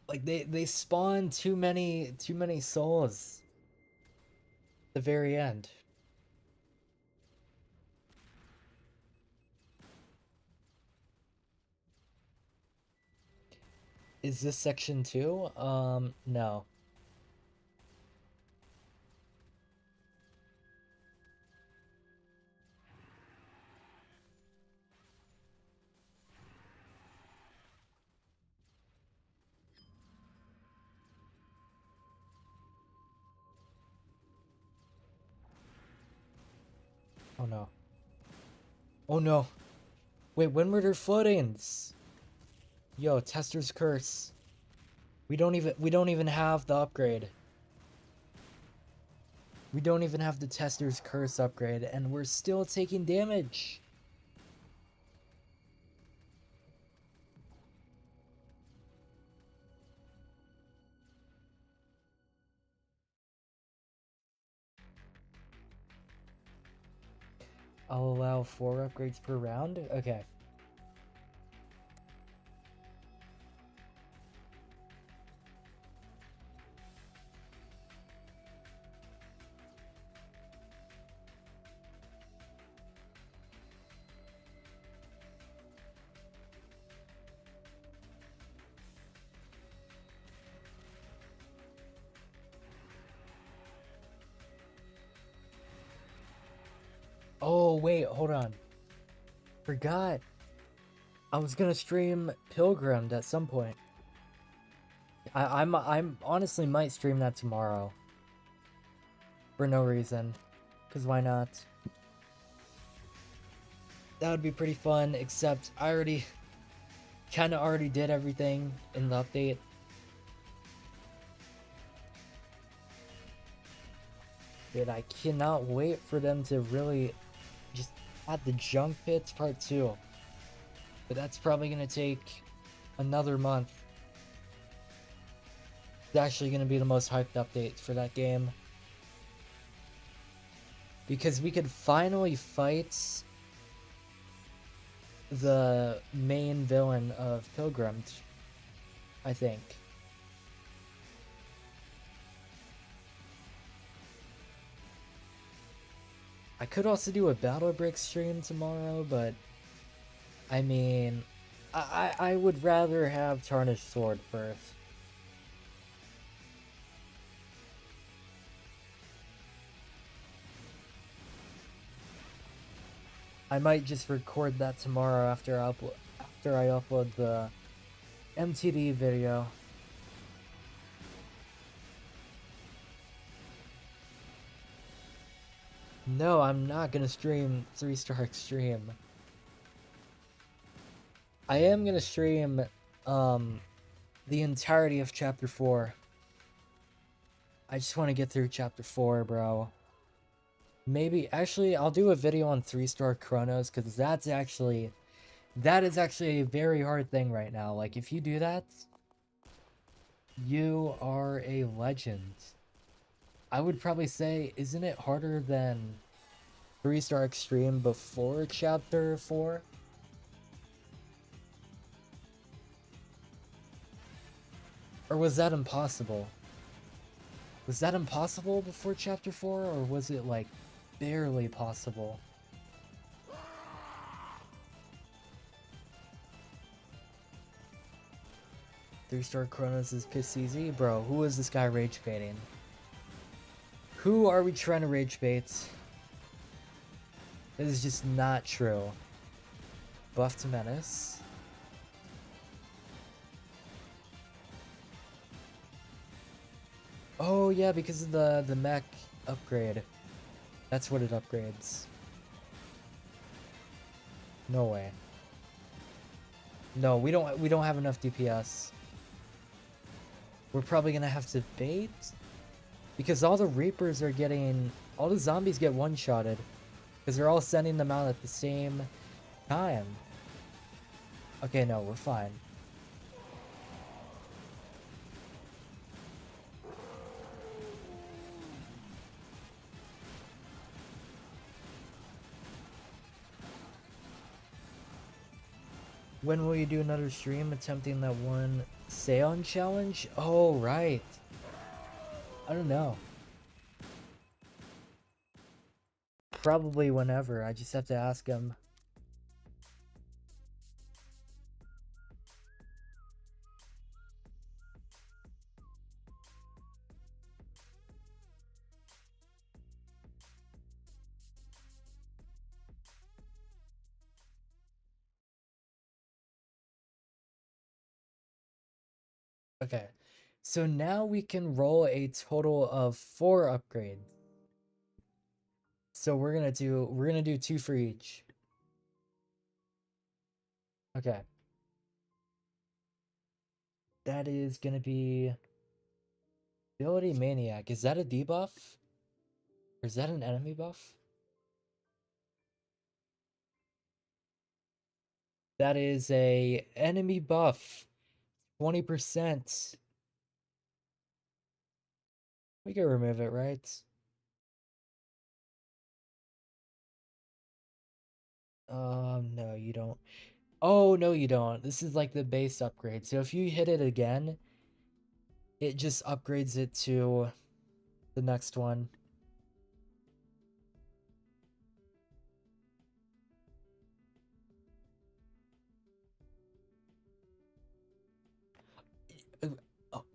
Like, they spawn too many souls at the very end. Is this section 2? No. Oh no. Oh no. Wait, when were there floodings? Yo, Tester's Curse. We don't even have the upgrade. We don't even have the Tester's Curse upgrade, and we're still taking damage. I'll allow 4 upgrades per round? Okay. Oh, wait, hold on. Forgot. I was gonna stream Pilgrimed at some point. I'm honestly might stream that tomorrow. For no reason. Because why not? That would be pretty fun, except I already... kinda already did everything in the update. Dude, I cannot wait for them to really just add the junk pits part 2. But that's probably gonna take another month. It's actually gonna be the most hyped update for that game. Because we could finally fight the main villain of Pilgrim, I think. I could also do a Battle Brick stream tomorrow, but I mean, I would rather have Tarnished Sword first. I might just record that tomorrow after I upload the MTD video. No, I'm not gonna stream 3-star Extreme. I am gonna stream the entirety of Chapter 4. I just want to get through Chapter 4, bro. Maybe, actually, I'll do a video on 3-star Chronos, because that is actually a very hard thing right now. Like, if you do that, you are a legend. I would probably say, isn't it harder than 3-star Extreme before Chapter 4? Or was that impossible? Was that impossible before Chapter 4, or was it, like, barely possible? Three-star Chronos is piss easy? Bro, who is this guy rage baiting? Who are we trying to rage bait? This is just not true. Buff to Menace. Oh yeah, because of the mech upgrade. That's what it upgrades. No way. No, we don't have enough DPS. We're probably gonna have to bait, because all the Reapers are getting, all the zombies get one-shotted, because they're all sending them out at the same time. Okay, no, we're fine. When will you do another stream attempting that one Seon challenge? Oh, right. I don't know. Probably whenever. I just have to ask him. Okay. So now we can roll a total of 4 upgrades. So we're gonna do 2 for each. Okay. That is gonna be Ability Maniac. Is that a debuff? Or is that an enemy buff? That is a enemy buff. 20%. We can remove it, right? No, you don't. Oh, no, you don't. This is like the base upgrade. So if you hit it again, it just upgrades it to the next one.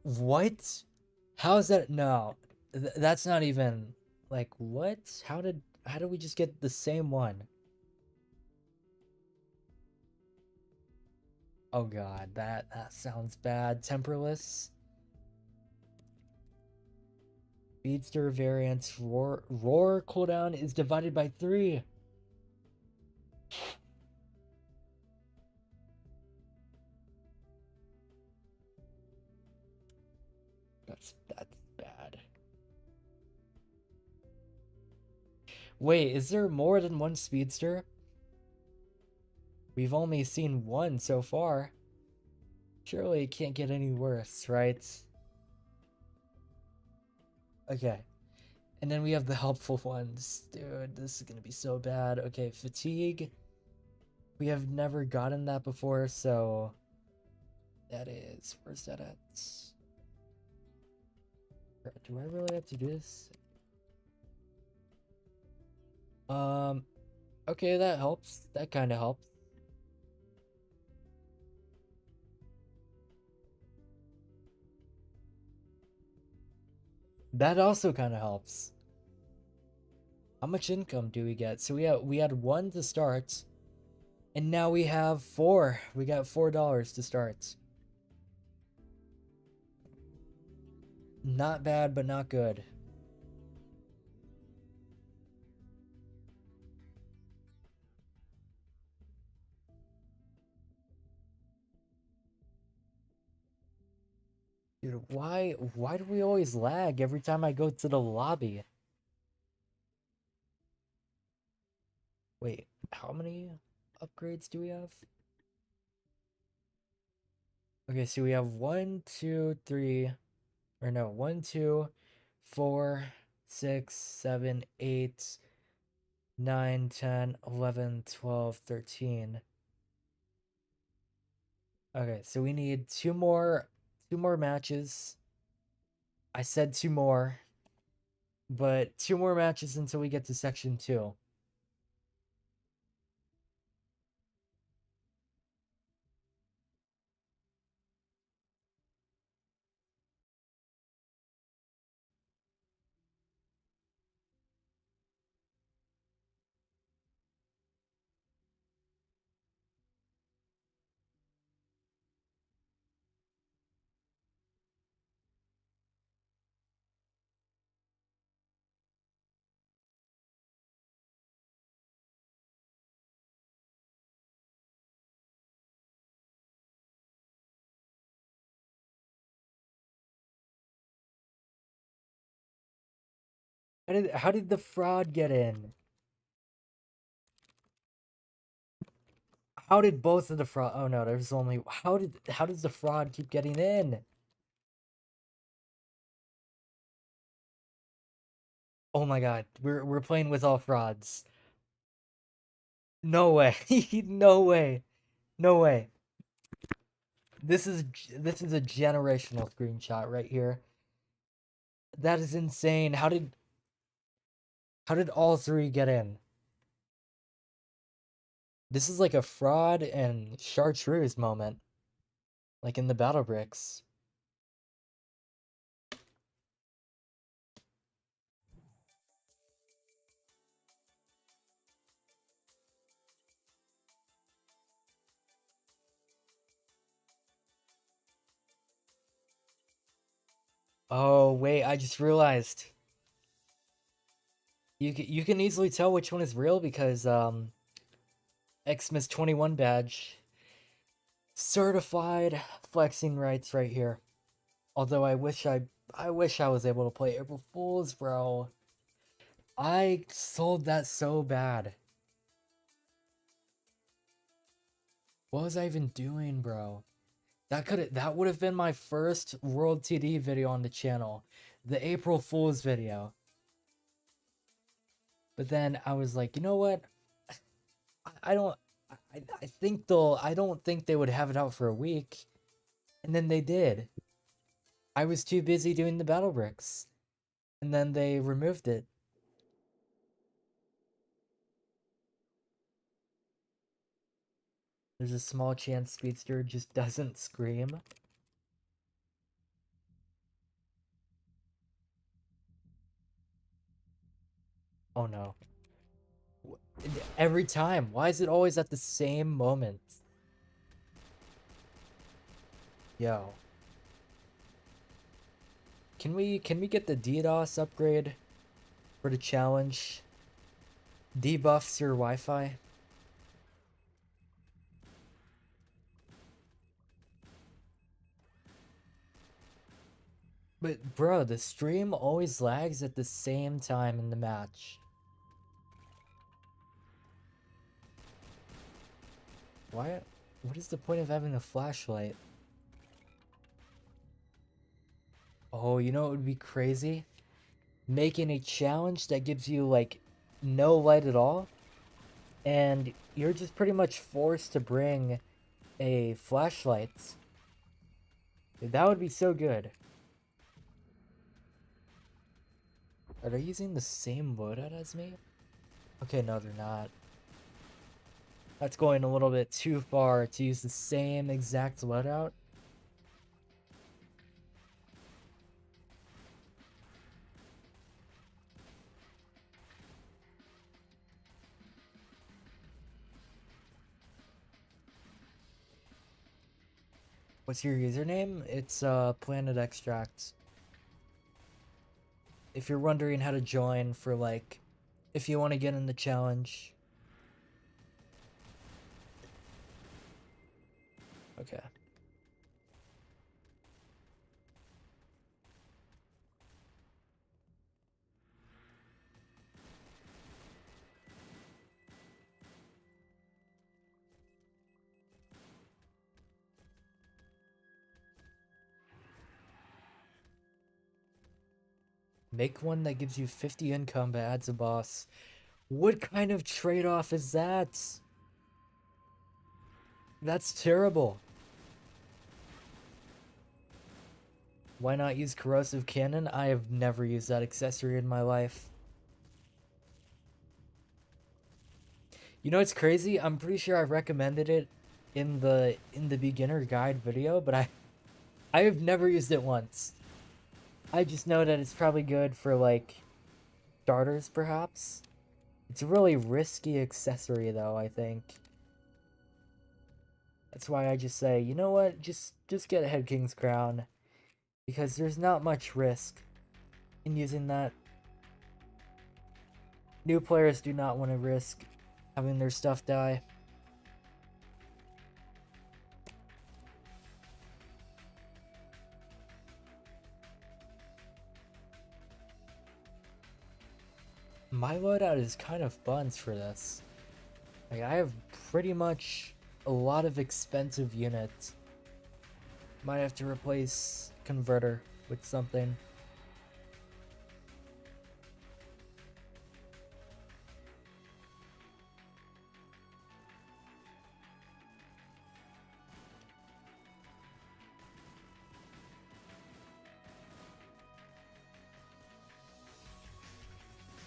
What? How is that? No, that's not even like what? How did we just get the same one? Oh god, that sounds bad. Temperless, speedster variant, roar cooldown is divided by 3. That's bad. Wait, is there more than one speedster? We've only seen one so far. Surely it can't get any worse, right? Okay. And then we have the helpful ones. Dude, this is gonna be so bad. Okay, fatigue. We have never gotten that before, so that is, where's that at? Do I really have to do this? Okay, that helps. That kind of helps. That also kind of helps. How much income do we get? So we had 1 to start, and now we have 4. We got $4 to start. Not bad, but not good. Dude, why do we always lag every time I go to the lobby? Wait, how many upgrades do we have? Okay, so we have 1, 2, 3, or no, 1, 2, 4, 6, 7, 8, 9, 10, 11, 12, 13. Okay, so we need 2 more matches. I said 2 more, but 2 more matches until we get to section 2. How did the fraud get in? How did both of the fraud? Oh no, there's only how does the fraud keep getting in? Oh my god, we're playing with all frauds. No way. No way. No way. This is a generational screenshot right here. That is insane. How did all 3 get in? This is like a fraud and chartreuse moment, like in the battle bricks. Oh, wait, I just realized. You can easily tell which one is real because Xmas 21 badge. Certified flexing rights right here. Although I wish I was able to play April Fools, bro. I sold that so bad. What was I even doing, bro? That would have been my first World TD video on the channel. The April Fools video. But then I was like, you know what? I don't I don't think they would have it out for a week. And then they did. I was too busy doing the battle bricks. And then they removed it. There's a small chance Speedster just doesn't scream. Oh no. Every time. Why is it always at the same moment? Yo. Can we get the DDoS upgrade for the challenge? Debuffs your Wi-Fi? But bro, the stream always lags at the same time in the match. Why? What is the point of having a flashlight? Oh, you know what would be crazy? Making a challenge that gives you, like, no light at all. And you're just pretty much forced to bring a flashlight. That would be so good. Are they using the same loadout as me? Okay, no, they're not. That's going a little bit too far to use the same exact loadout. What's your username? It's Planet Extract. If you're wondering how to join for, like, if you want to get in the challenge. Okay. Make one that gives you 50 income but adds a boss. What kind of trade-off is that? That's terrible. Why not use corrosive cannon? I have never used that accessory in my life. You know what's crazy? I'm pretty sure I recommended it in the beginner guide video, but I have never used it once. I just know that it's probably good for, like, starters, perhaps. It's a really risky accessory, though, I think. That's why I just say, you know what? Just get a Head King's Crown. Because there's not much risk in using that. New players do not want to risk having their stuff die. My loadout is kind of buns for this. Like, I have pretty much a lot of expensive units. Might have to replace converter with something.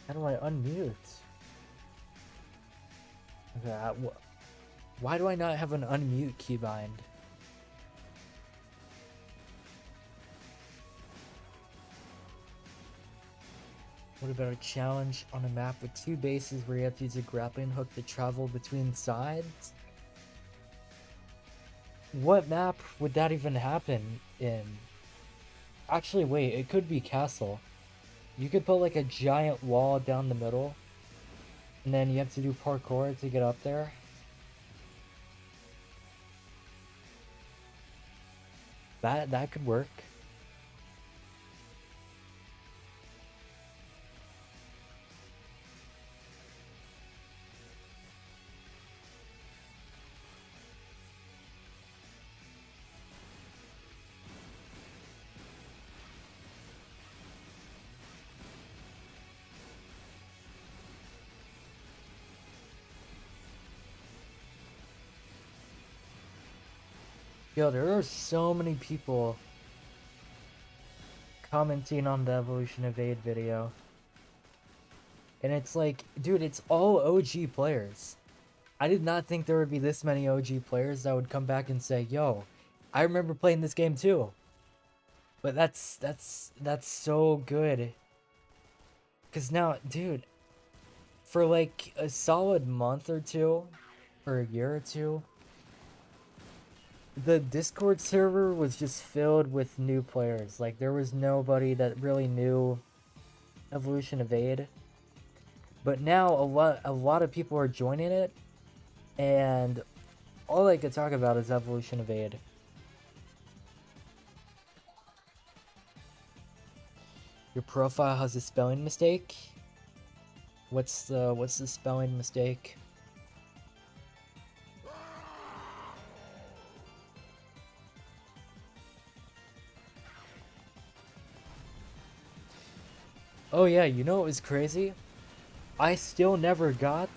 How do I unmute? Okay, why do I not have an unmute keybind? What about a challenge on a map with 2 bases where you have to use a grappling hook to travel between sides? What map would that even happen in? Actually, wait, it could be castle. You could put like a giant wall down the middle, and then you have to do parkour to get up there. That could work. Yo, there are so many people commenting on the Evolution Evade video. And it's like, dude, it's all OG players. I did not think there would be this many OG players that would come back and say, yo, I remember playing this game too. But that's so good. Cause now, dude, for like a solid month or two, or a year or two, the Discord server was just filled with new players. Like, there was nobody that really knew Evolution Evade. But now a lot of people are joining it, and all I could talk about is Evolution Evade. Your profile has a spelling mistake? What's the spelling mistake? Oh yeah, you know what was crazy? I still never got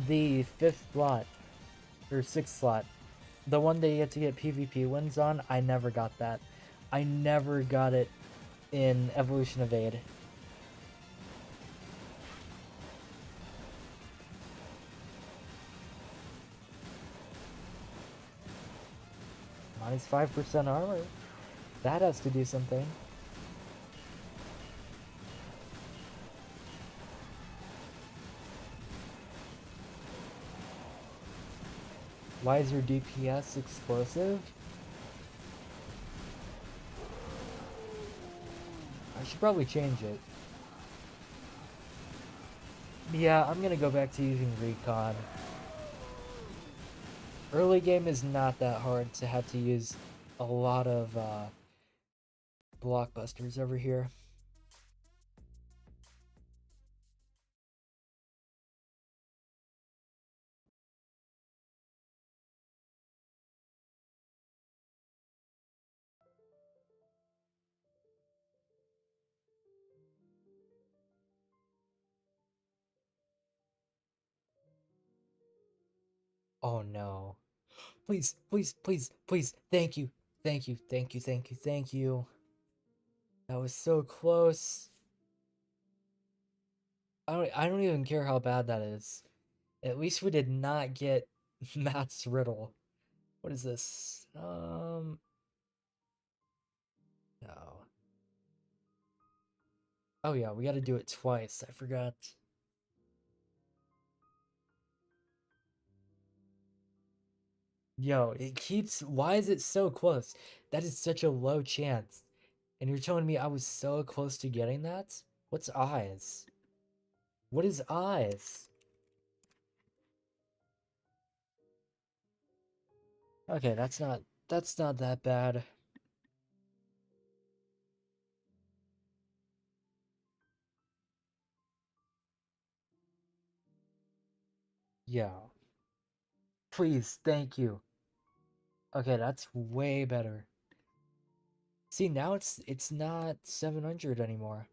the 5th slot, or 6th slot. The one that you have to get PvP wins on, I never got that. I never got it in Evolution Evade. Minus 5% armor. That has to do something. Why is your DPS explosive? I should probably change it. Yeah, I'm gonna go back to using recon. Early game is not that hard to have to use a lot of blockbusters over here. Oh no. Please, please, please, please. Thank you. Thank you, thank you, thank you, thank you. That was so close. I don't even care how bad that is. At least we did not get Matt's riddle. What is this? No. Oh yeah, we gotta do it twice. I forgot. Yo, it keeps... Why is it so close? That is such a low chance. And you're telling me I was so close to getting that? What's eyes? What is eyes? Okay, that's not that bad. Yeah. Please, thank you. Okay, that's way better. See, now it's not 700 anymore.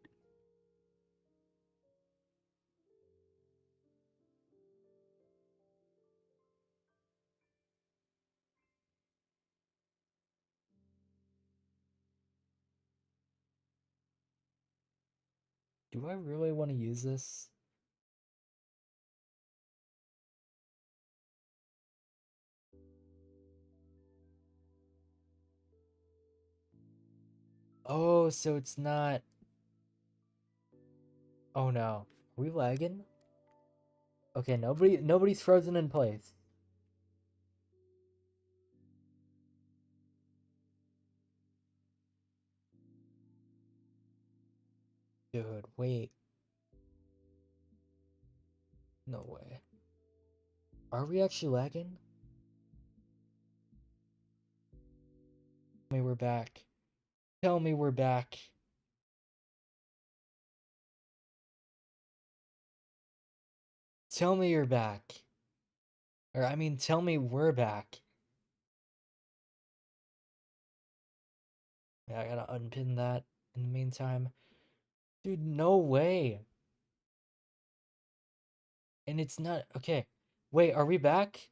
Do I really want to use this? Oh, so it's not... Oh no. Are we lagging? Okay, nobody's frozen in place. Dude, wait. No way. Are we actually lagging? Tell me we're back. Tell me we're back. Tell me you're back. Or, I mean, tell me we're back. Yeah, I gotta unpin that in the meantime. Dude, no way. And it's not... Okay. Wait, are we back?